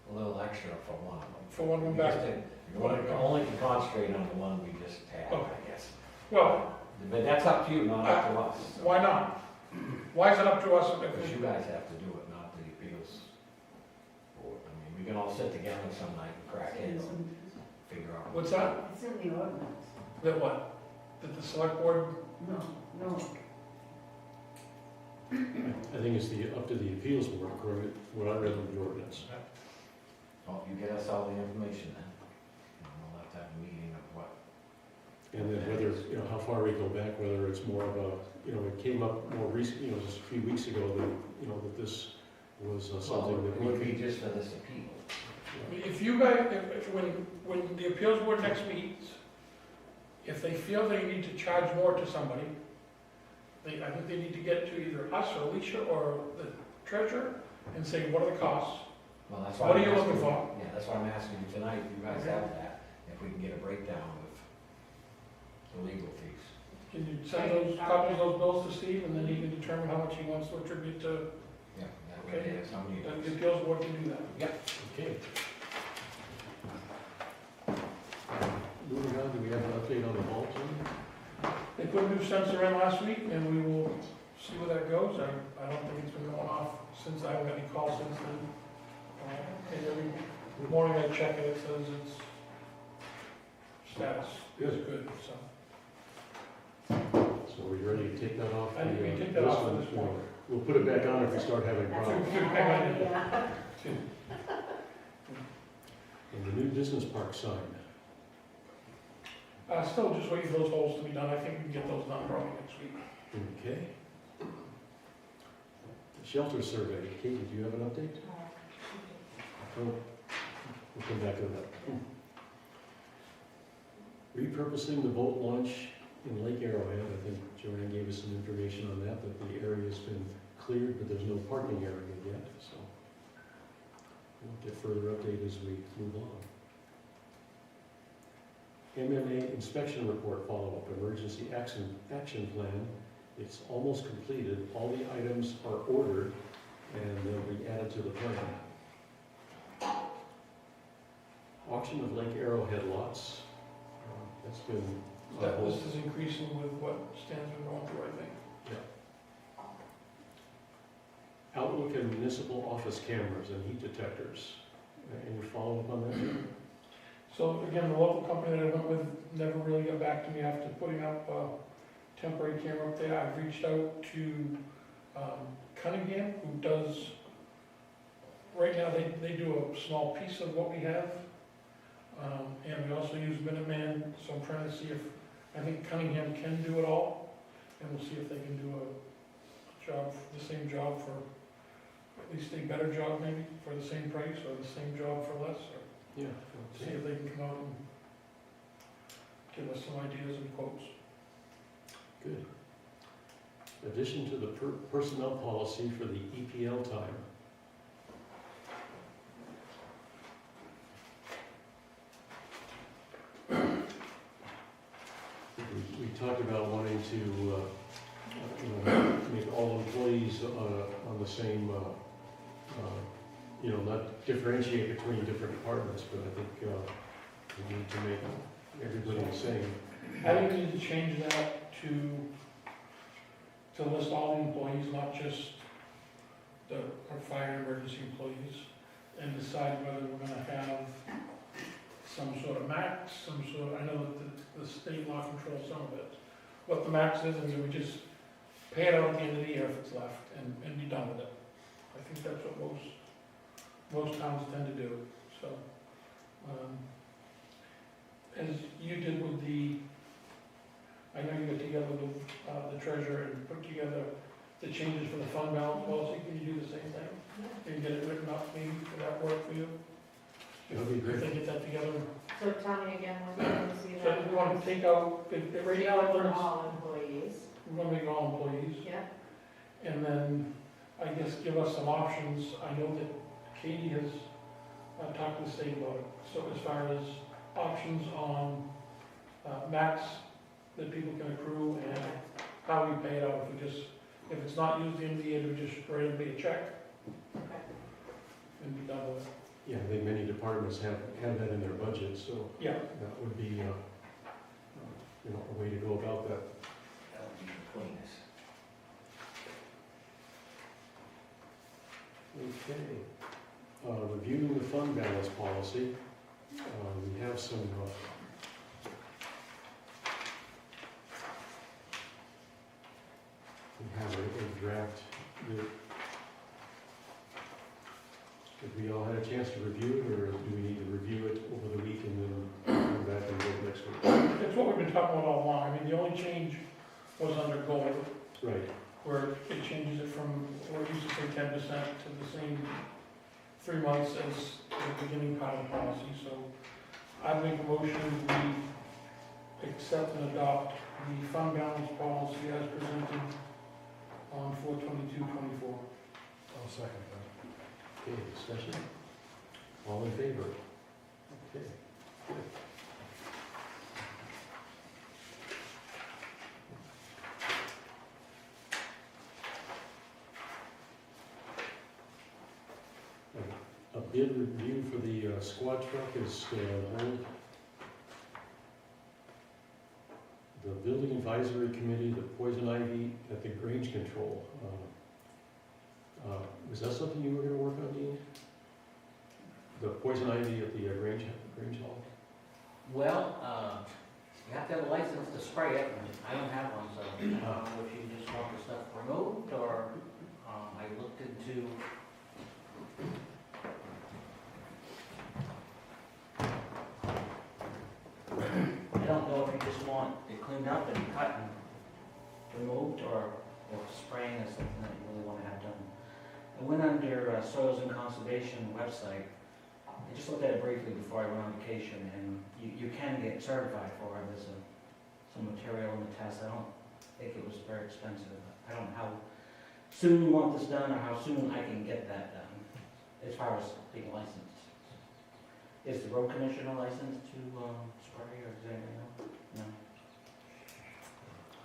a little extra for one of them. For one We going back, just did- you only can concentrate on the one we just had, Okay. I guess. well, But that's up to you, not up to us. so- why not? Why is it up to us? Because you guys have to do it, not the appeals board. I mean, we can all sit together some night and crack heads and figure out. What's that? It's in the ordinance. That what? That the select board, No. I think it's up to the appeals board, according to what I read in the ordinance. Well, you get us all the information then. And we'll have to have a meeting of what And then whether, you know, how far we go back, whether it's more of a, you know, it came up more recent, you know, just a few weeks ago that, you know, that this was something that It we would be could. just for this appeal. I mean, if you guys, when the appeals board next meets, if they feel they need to charge more to somebody, I think they need to get to either us or Alicia or the treasurer and say, what are the costs? Well, that's why. What are I'm you looking asking- for? Yeah, that's why I'm asking you tonight, you guys Okay. have that, if we can get a breakdown of the legal fees. Can you send those copies of those bills to Steve, and then he can determine how much he wants to attribute to, Yeah, that way Okay. somebody. the appeals board can do that. Okay. Moving on, do we have an update on the vault? They put a new sensor in last week, and we will see where that goes. I don't think it's been going off since, I haven't got any calls since then. And every morning I check it, it says it's status is good, so. So are you ready to take that off? I think we the, take that off one? at this point. We'll put it back on if we start having problems. Yeah. And the new business park sign. Still just waiting for those holes to be done. I think we can get those done probably next week. Okay. The shelter survey. Katie, do you have an update? Oh, we'll come back to that. Repurposing the boat launch in Lake Arrowhead. I think Joanne gave us some information on that the area has been cleared, but there's no parking area yet, so we'll get further update as we move on. MMA inspection report follow-up, emergency action plan. It's almost completed. All the items are ordered and they'll be added to the plan. Auction of Lake Arrowhead lots. That's been on That hold. list is increasing with what Stan's been going through, I think. Outlook and municipal office cameras and heat detectors. Any follow-up on that? So again, the local company that I went with never really got back to me after putting up a temporary camera up there. I've reached out to Cunningham, who does, right now, they do a small piece of what we have. And we also use Minuteman, so I'm trying to see if, I think Cunningham can do it all. And we'll see if they can do a job, the same job for, at least a better job maybe, for the same price, or the same job for less, or Yeah. see if they can come out and give us some ideas and quotes. Good. Addition to the personnel policy for the EPL time. We talked about wanting to, make all employees on the same, not differentiate between different departments, but I think we need to make everybody the same. I think we need to change that to list all the employees, not just our fire and emergency employees, and decide whether we're gonna have some sort of max, I know that the state law controls some of it. What the max is, and then we just pay it out at the end of the year if it's left, and be done with it. I think that's what most towns tend to do, so. As you did with I know you got together with the treasurer and put together the changes for the fund balance policy, can you do the same thing? And get it written up, maybe, for that work for you? That'd be If great. they get that together. So tell me again, what do you want to see So that? we want to take out, if right now, For we're all employees, going to make all employees, yeah? and then, I guess, give us some options. I know that Katie has talked to the state about it, so as far as options on max that people can accrue and how we pay it out, if it's not used at the end of the year, we just write everybody a check Okay. and be done with it. Yeah, I think many departments have that in their budget, so Yeah, that would be, a way to go about that. That would be the cleanest. Okay. Reviewing the fund balance policy, we have some, we have a draft. Have we all had a chance to review it, or do we need to review it over the week and then back and vote next week. It's what we've been talking about all along. I mean, the only change was under goal, Right. where it changes it from, what used to say 10% to the same 3 months as the beginning part of the policy. So I make a motion, we accept and adopt the fund balance policy as presented on 4/22/24. I'll second that. Okay, discussion? All in favor? Okay, good. A bid review for the squad truck is still on hold. The building advisory committee, the poison ivy at the Grange control. Was that something you were gonna work on, Dean? The poison ivy at the Grange Hall? Well, you have to have a license to spray it, and I don't have one, so I don't know if you just want the stuff removed, or, I looked into. I don't know if you just want it cleaned up and cut and removed, or if spraying is something that you really wanna have done. I went under Soils and Conservation website. I just looked at it briefly before I went on vacation, and you can get certified for it. There's some material in the test. I don't think it was very expensive. I don't know how soon you want this done, or how soon I can get that done, as far as being licensed. Is the road commissioner licensed to spray, or does anybody know? No?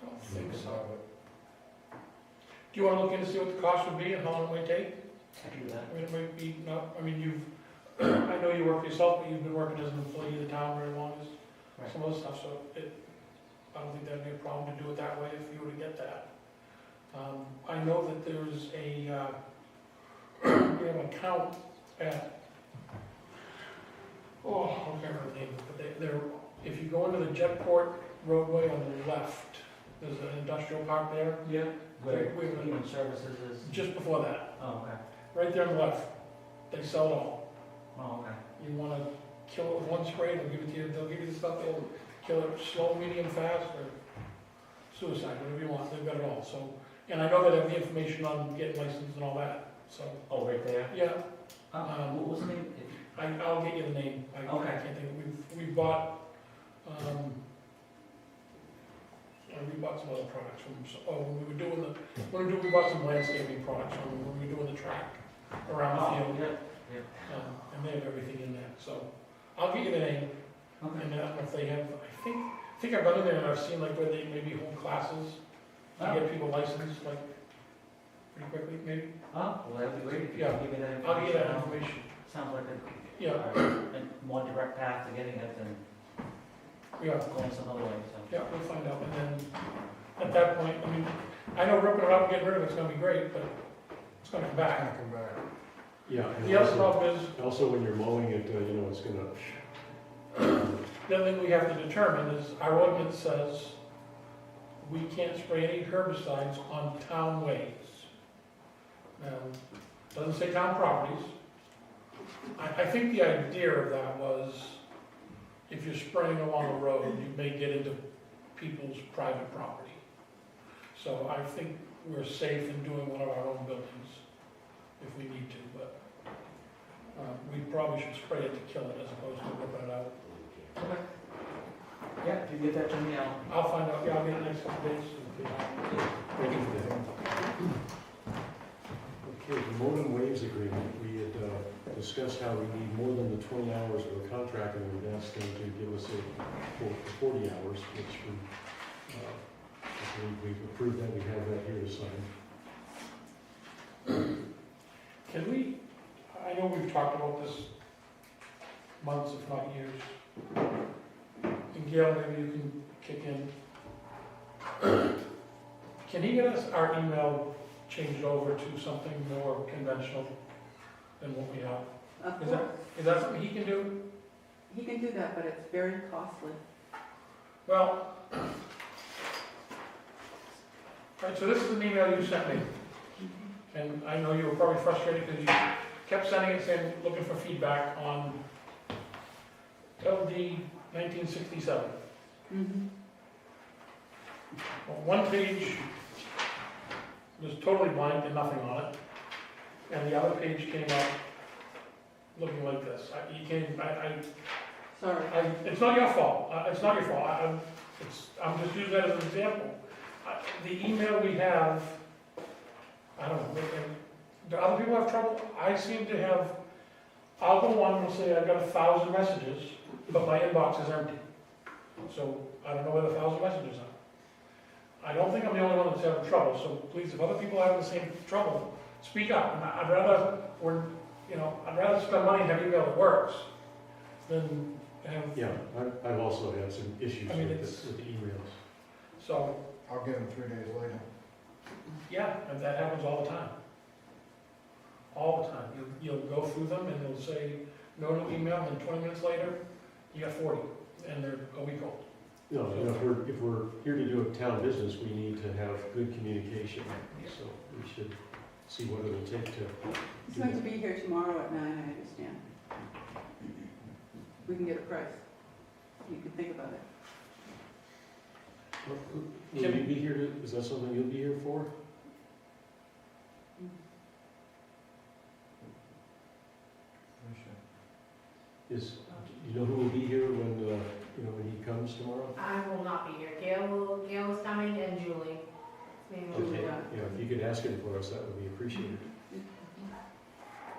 I don't think so. Do you want to look in to see what the cost would be and how long it might take? I can do that. I mean, it might be not, I mean, you've, I know you work for yourself, but you've been working as an employee of the town very long as Right. some other stuff, so I don't think that'd be a problem to do it that way if you were to get that. I know that there's a, we have an account at, I can't remember the name, but they're, if you go into the Jetport roadway on the left, there's an industrial park there. Yeah. Where We have a- Human Services is. Just before that, Oh, okay. right there on the left, they sell it all. Oh, okay. You wanna kill it with one spray, they'll give it to you, they'll give you the stuff, they'll kill it slow, medium, fast, or suicide, whatever you want, they've got it all, so. And I know they have the information on getting licensed and all that, so, Oh, right there. yeah, What was the name? I'll get you the name, I Okay. can't think, we bought, we bought some other products from, when we were doing we bought some landscaping products from, when we were doing the track around the field. Yeah. And they have everything in there, so I'll get you the name, Okay. and I don't know if they have, I think I've gone in there and I've seen like where they maybe hold classes to Oh. get people licensed, like, pretty quickly, maybe. Oh, well, that'd be great if you Yeah. could give me that information. I'll get you that information, Sounds like yeah, a more direct path to getting it than yeah, going some other way, so. yeah, we'll find out, and then, at that point, I mean, I know ripping it up and getting rid of it's gonna be great, but it's gonna come back. Come back. Yeah. and The other also- problem is, Also, when you're mowing it, it's gonna, the other thing we have to determine is, our ordinance says we can't spray any herbicides on town ways. Now, doesn't say town properties. I think the idea of that was, if you're spraying along a road, you may get into people's private property. So I think we're safe in doing one of our own buildings, if we need to, but we probably should spray it to kill it as opposed to ripping it out. Okay. Yeah, if you get that to me, I'll find out, yeah, I'll get it next couple days. thank you for that. Okay, the Moden Waves Agreement, we had discussed how we need more than the 20 hours of a contract, and we'd asked them to give us a 40 hours, which we, I believe we've approved that, we have that here to sign. Can we, I know we've talked about this months, if not years. And Gail, maybe you can kick in. Can he get us our email changed over to something more conventional than what we have? Of Is course, Is that something he can do? he can do that, but it's very costly. Well, alright, so this is an email you sent me. And I know you were probably frustrated because you kept sending it saying, looking for feedback on LD 1967. Mhm. Well, one page was totally blank and nothing on it, and the other page came up looking like this. Sorry. It's not your fault, it's not your fault, I'm just using that as an example. The email we have, I don't know, do other people have trouble? I seem to have, I'll go on and say I've got 1,000 messages, but my inbox is empty. So I don't know where the 1,000 messages are. I don't think I'm the only one that's having trouble, so please, if other people are having the same trouble, speak up. I'd rather, I'd rather spend money and have email that works than have, Yeah, I've also had some issues I mean, with the emails. so, I'll get them 3 days later. yeah, and that happens all the time. All the time. You'll go through them and they'll say, no new email, and 20 minutes later, you got 40, and they're a week old. No, if we're here to do a town business, we need to have good communication, so we should see what it'll take to. He's going to be here tomorrow at 9, I understand. We can get a price. You can think about it. Will you be here is that something you'll be here for? Do you know who will be here when he comes tomorrow? I will not be here. Gail is coming, and Julie. Maybe Okay, Julie. yeah, if you could ask him for us, that would be appreciated.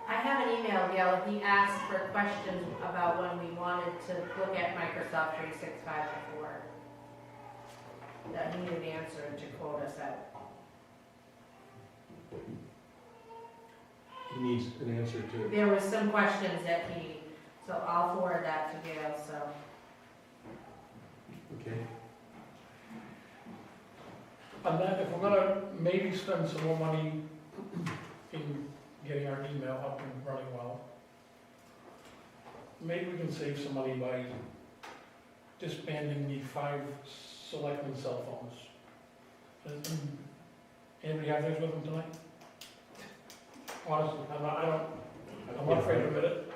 I have an email, Gail. He asked for questions about when we wanted to look at Microsoft 365 before. That he needed an answer to quote us out. He needs an answer to, There was some questions that so I'll forward that to Gail, so. okay? And then if we're gonna maybe spend some more money in getting our email up and running well, maybe we can save some money by disbanding the 5 selectmen cell phones. Anybody have theirs with them tonight? Honestly, I'm not afraid to admit it.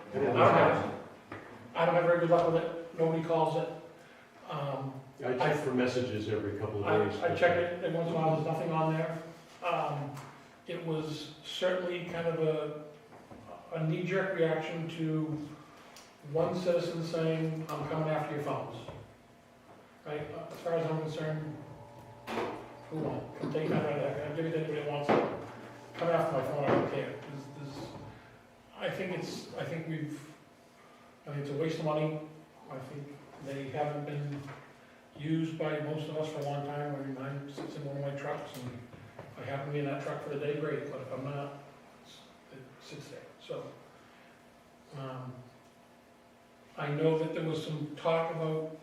I don't have very good luck with it. Nobody calls it. I check for messages every couple of days. I check it every once in a while, there's nothing on there. It was certainly kind of a knee-jerk reaction to one citizen saying, I'm coming after your phones. Right, as far as I'm concerned, who wants? Come take that right there, I'll give it to anybody that wants it. Come after my phone, I don't care. I think it's a waste of money. I think they haven't been used by most of us for a long time. I mean, mine sits in one of my trucks, and if I happen to be in that truck for the day, great, but if I'm not, it sits there. So, I know that there was some talk about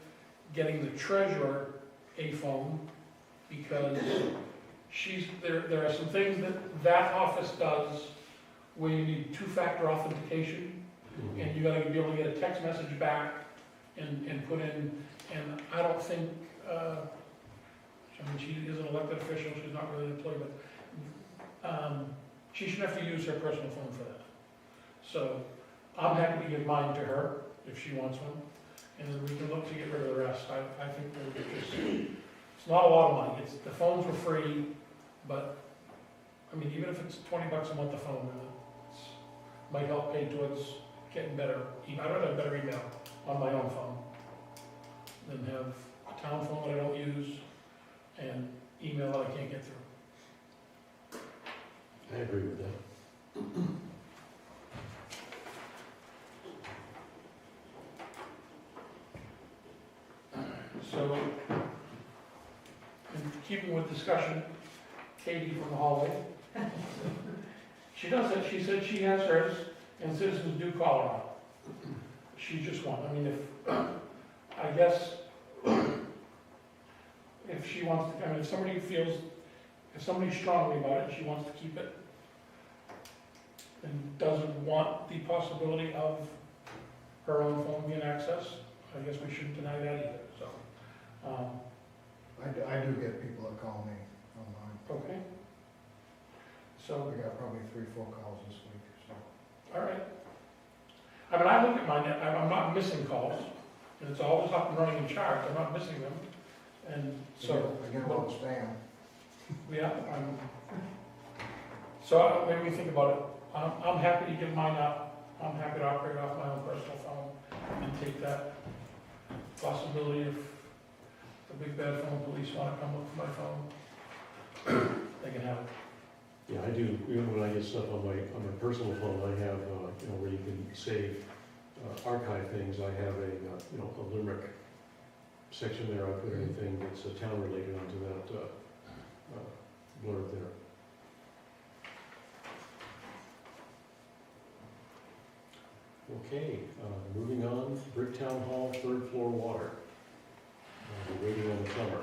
getting the treasurer a phone, because there are some things that office does where you need 2-factor authentication, and you gotta be able to get a text message back and put in, and I don't think, I mean, she is an elected official, she's not really an employee, but, she shouldn't have to use her personal phone for that. So, I'm happy to give mine to her, if she wants one, and then we can look to get rid of the rest. I think we'll get this, it's not a lot of money, the phones were free, but, I mean, even if it's $20 a month a phone, it might help pay towards getting better. I'd rather have better email on my own phone than have a town phone that I don't use and email that I can't get through. I agree with that. So, in keeping with discussion, Katie from the hallway, she does it, she said she has hers, and citizens do call her out. She just won. I mean, I guess, if she wants to, I mean, if somebody's strongly about it, and she wants to keep it, and doesn't want the possibility of her own phone being accessed, I guess we shouldn't deny that either, so. I do get people that call me online. Okay. So, I got probably 3-4 calls this week, so. all right. I mean, I look at mine, I'm not missing calls. and it's always up and running and charged, I'm not missing them. And so, I get all the spam. yeah, so maybe we think about it. I'm happy to give mine up, I'm happy to operate off my own personal phone and take that possibility if the big bad phone police wanna come look for my phone, they can have it. Yeah, I do, when I get stuff on my personal phone, I have, where you can save, archive things, I have a Limerick section there, I put anything that's town related onto that, blurb there. Okay, moving on, Bricktown Hall, third floor water. We're waiting on the plumber.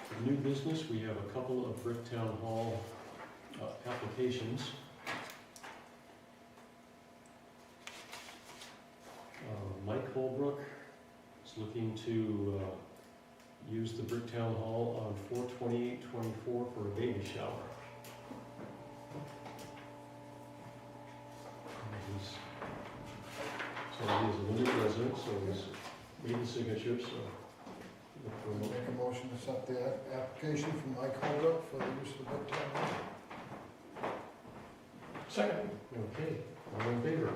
For new business, we have a couple of Bricktown Hall applications. Mike Holbrook is looking to use the Bricktown Hall on 4/28/24 for a baby shower. So he is a Limerick resident, so he's made the signature, so. look for a mo- Make a motion to accept the application from Mike Holbrook for the use of the Bricktown Hall. Second, Okay, all in favor?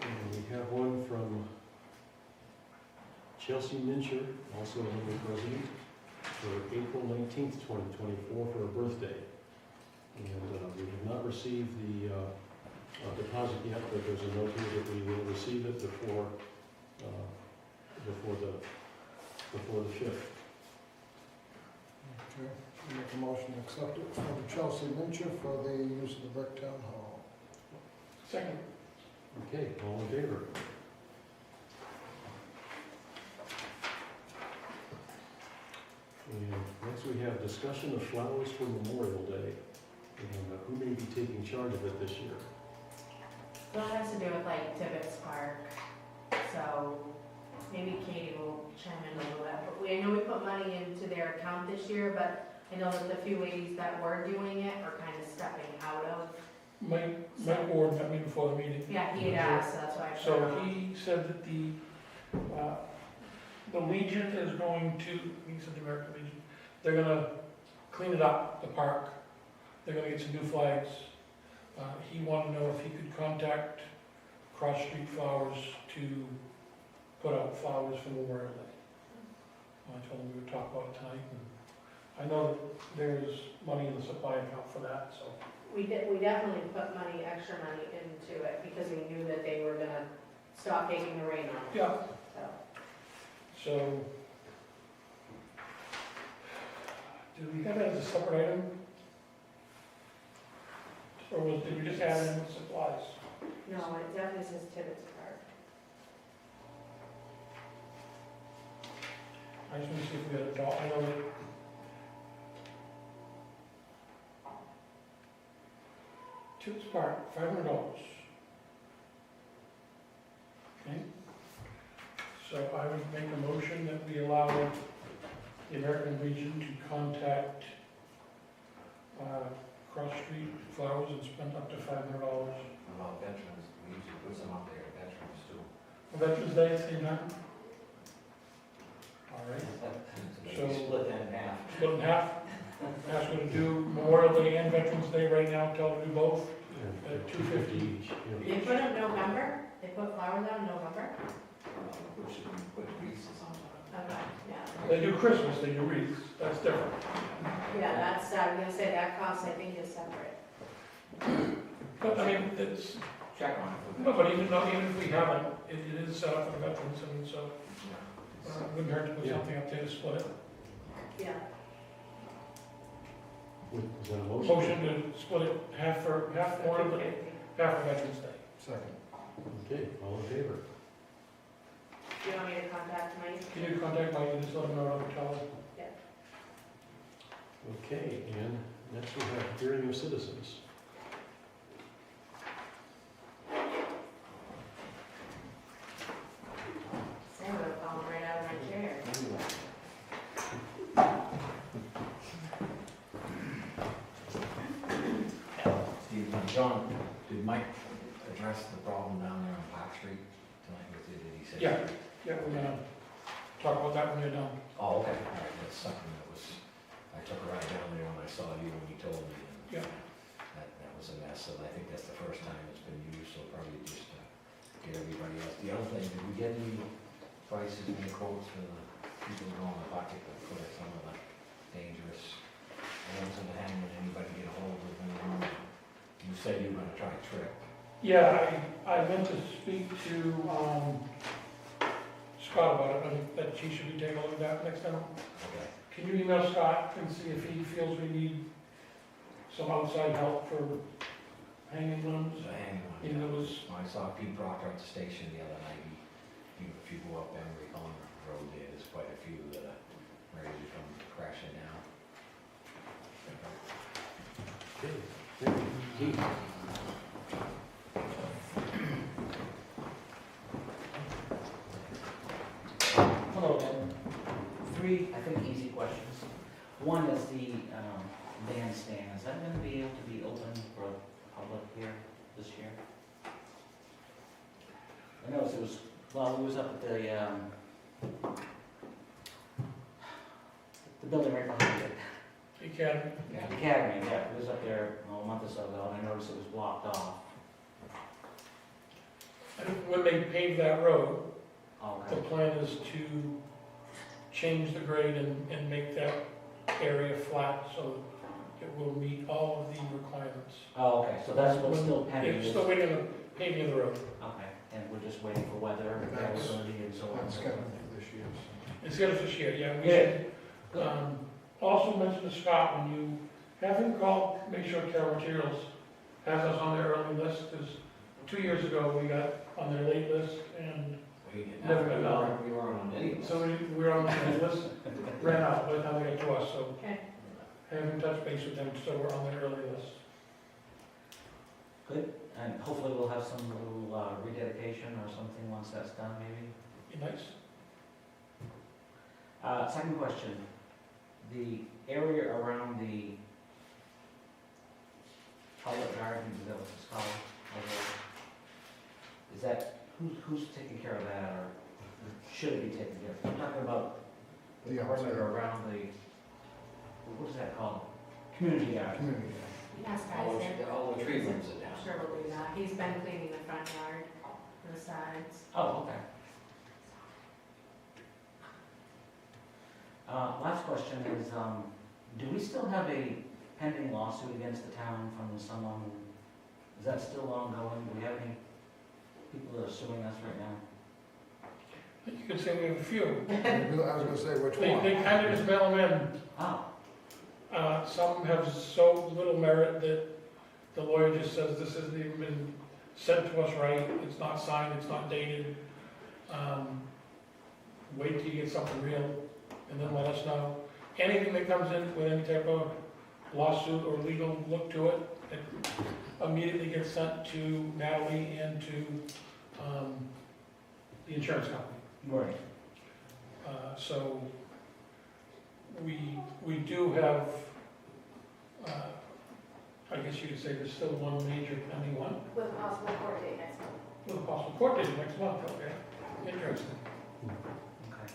And we have one from Chelsea Mincher, also a Limerick resident, for April 19th, 2024, for her birthday. And we have not received the deposit yet, but there's a note here that we will receive it before the 5th. Okay, make a motion to accept it from Chelsea Mincher for the use of the Bricktown Hall. second, Okay, all in favor? And next we have discussion of flowers for Memorial Day. And who may be taking charge of it this year? Well, it has to do with like Tibbetts Park, so maybe Katie will chime in a little bit. But I know we put money into their account this year, but I know that the few ladies that were doing it are kind of stepping out of. Mike Ward met me before the meeting. Yeah, he had asked, so that's why I put it So on. he said that the Legion is going to, he said the American Legion, they're gonna clean it up, the park. They're gonna get some new flags. He wanted to know if he could contact Cross Street Flowers to put out flowers for Memorial Day. I told him we would talk about it tonight, and I know that there's money in the supply account for that, so. We definitely put extra money into it because we knew that they were gonna stop taking the rain on it, Yeah. so. So, do we have it as a separate item? Or did we just add it in with supplies? No, it definitely says Tibbetts Park. I just want to see if we got a dollar, I know that. Tibbetts Park, $500. Okay. So I would make a motion that we allow the American Legion to contact Cross Street Flowers and spend up to $500. About veterans, we usually put some up there, veterans too. Veterans Day at the same time? All right, So split that in half. split in half. Ask her to do Memorial Day and Veterans Day right now, tell her to do both. Yeah, At $250 each. They Yeah. put in November? They put flowers out in November? Put wreaths on Okay, yeah. They do Christmas, they do wreaths, that's different. Yeah, that's, I was gonna say that cost, I think, is separate. But I mean, it's, Check on it. no, but even if we haven't, it is set up for the veterans, I mean, so, wouldn't hurt to put Yeah. something up there to split it. Yeah. Is that a motion? Motion to split it half for Memorial Day, half for Veterans Day. Second. Okay, all in favor? Do you want me to contact Mike? Can you contact Mike and just let him know what I'm telling? Okay, and next we have hearing of citizens. Sam would have fallen right out of my chair. John, did Mike address the problem down there on Park Street tonight with you? Did he say? Yeah. Yeah, we're gonna talk about that when you're done. Oh, okay, all right, that's something that was, I took a ride down there when I saw you and you told me. And Yeah. that was a mess, and I think that's the first time it's been used, so probably just get everybody else. The other thing, did we get any prices, any quotes for the people who go in the bucket that put some of the dangerous ones in the hang, and anybody get a hold of them? You said you were gonna try Trip. Yeah, I meant to speak to, Scott about it, I think that she should be taking a look at that next time. Okay. Can you email Scott and see if he feels we need some outside help for hanging limbs? So hang on. You know, it was, I saw Pete Proctor at the station the other night. If you go up Emery Pond Road there, there's quite a few that are ready to come crashing down. Okay, thank you. Keith? Hello, Ben. Three, I think, easy questions. One is the bandstand. Is that going to be able to be open for the public here this year? I noticed it was, well, it was up at the building right behind it. he can, The Academy, yeah, it was up there a month or so ago, and I noticed it was blocked off. and when they pave that road, the Okay. plan is to change the grade and make that area flat so it will meet all of the requirements. Oh, okay, so that's what's still pending? It's still waiting on the paving of the road. Okay, and we're just waiting for weather, availability, and so on. That's scheduled for this year. It's scheduled this year, yeah. We Yeah. should, also mention to Scott, when you have him call, make sure Carroll Materials has us on their early list, because 2 years ago, we got on their late list, and Never got done. We weren't on any list. so we were on the list, ran out by the time they got to us, so Okay. have him touch base with them, so we're on their early list. Good, and hopefully we'll have some little rededication or something once that's done, maybe. Be nice. Second question, the area around the public gardens, is that what it's called? Is that, who's taking care of that, or should it be taken care of? I'm talking about the The outside. perimeter around the, what is that called? Community garden. Community. Yes, guys, All the tree limbs are down. sure we'll do that. He's been cleaning the front yard, the sides. Oh, okay. Last question is, do we still have a pending lawsuit against the town from someone? Is that still ongoing? Do we have any people that are suing us right now? You could say we have a few. I was gonna say, which They one? kind of just mail them in. Oh, Some have so little merit that the lawyer just says, this hasn't even been sent to us right, it's not signed, it's not dated. Wait till you get something real, and then let us know. Anything that comes in with any type of lawsuit or legal look to it, it immediately gets sent to Natalie and to the insurance company. right. So we do have, I guess you could say there's still one major pending one, With a possible court date next month. with a possible court date next month, okay? Interesting. Okay.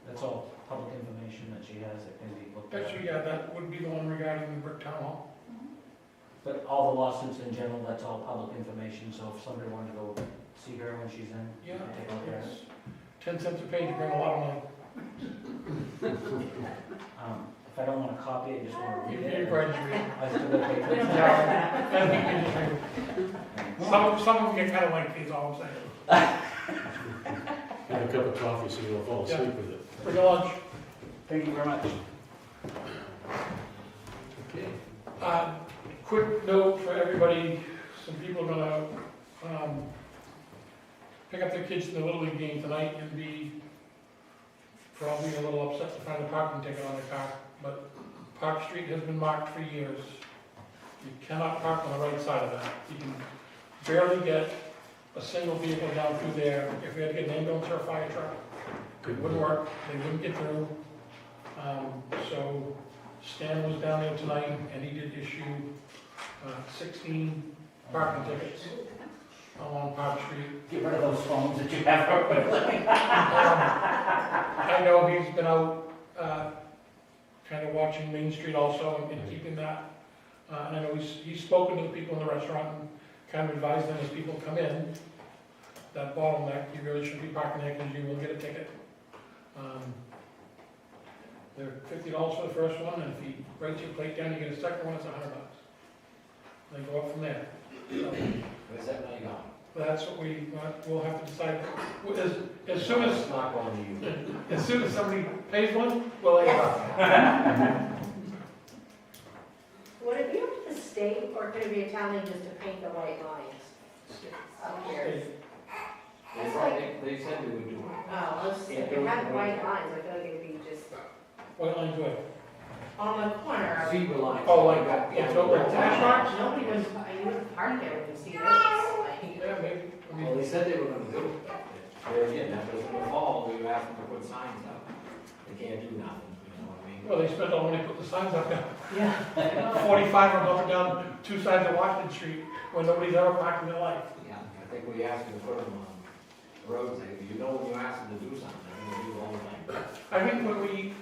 That's all public information that she has that can be looked at. Actually, yeah, that would be the one regarding the Brick Town Hall. But all the lawsuits in general, that's all public information, so if somebody wanted to go see her when she's in, you Yeah, can take a look at it. it's 10 cents a page, bring a lot of money. If I don't want to copy it, just want to You read can it. probably just read it. I still gotta pay We don't attention. charge that. I think you just read it. Some of them get kind of lengthy, is all I'm saying. Have a cup of coffee so you don't fall asleep with it. Bring a lunch. Thank you very much. Okay. Quick note for everybody, some people are gonna, pick up their kids in the Little League game tonight and be probably a little upset to find a parking ticket on their car, but Park Street has been marked for years. You cannot park on the right side of that. You can barely get a single vehicle down through there. If we had to get an ambulance or a fire truck, it wouldn't work, they wouldn't get through. So Stan was down there tonight and he did issue 16 parking tickets along Park Street. Get rid of those phones that you have up there. I know he's been out, kind of watching Main Street also and keeping that. And I know he's spoken to the people in the restaurant and kind of advised them as people come in, that bottleneck, you really shouldn't be parking there because you will get a ticket. They're $50 for the first one, and if he writes your plate down, you get a second one, it's $100. They go up from there. So, Where's that money going? that's what we'll have to decide. As soon as, It's not going to you. as soon as somebody pays one, we'll let you know. Would it be up to the state, or could it be a town thing just to paint the white lines up here? They said they would do it. Oh, if it had white lines, I feel like it'd be just White lines way. on the corner. Zebra lines. Oh, like that, yeah, so like tennis marks? Nobody would, you wouldn't park there when you see those, like. Yeah, maybe. I Well, mean, they said they were gonna do it. There again, that was in the fall, we were asking to put signs up. They can't do nothing, you know what I mean? well, they spent all the money to put the signs up now. Yeah. 45 are up and down two sides of Washington Street when nobody's ever parked in their life. Yeah, I think we asked them to put them on the roads, you know, when you ask them to do something, they're gonna do the whole thing. I think when we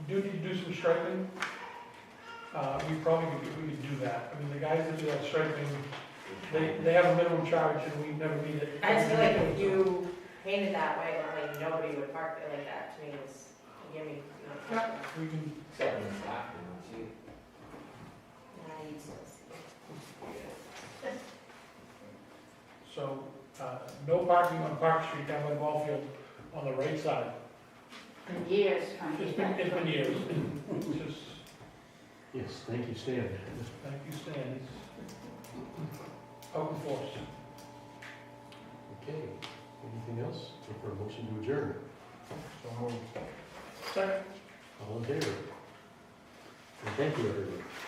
do need to do some striping, we could do that. I mean, the guys that do that striping, they have a minimum charge and we never meet it. I just feel like if you painted that way, then like nobody would park there like that, to me, it's, give me, you know. Yeah, we can, Except in the staff, you know, see. Yeah, you'd still see it. so, no parking on Park Street down by the ball field on the right side. For years trying to It's get been that. years. It's just, Yes, thank you, Stan. thank you, Stan. He's out in force. Okay, anything else? Look for a motion to adjourn. So moved. Second. All in favor? And thank you, everyone.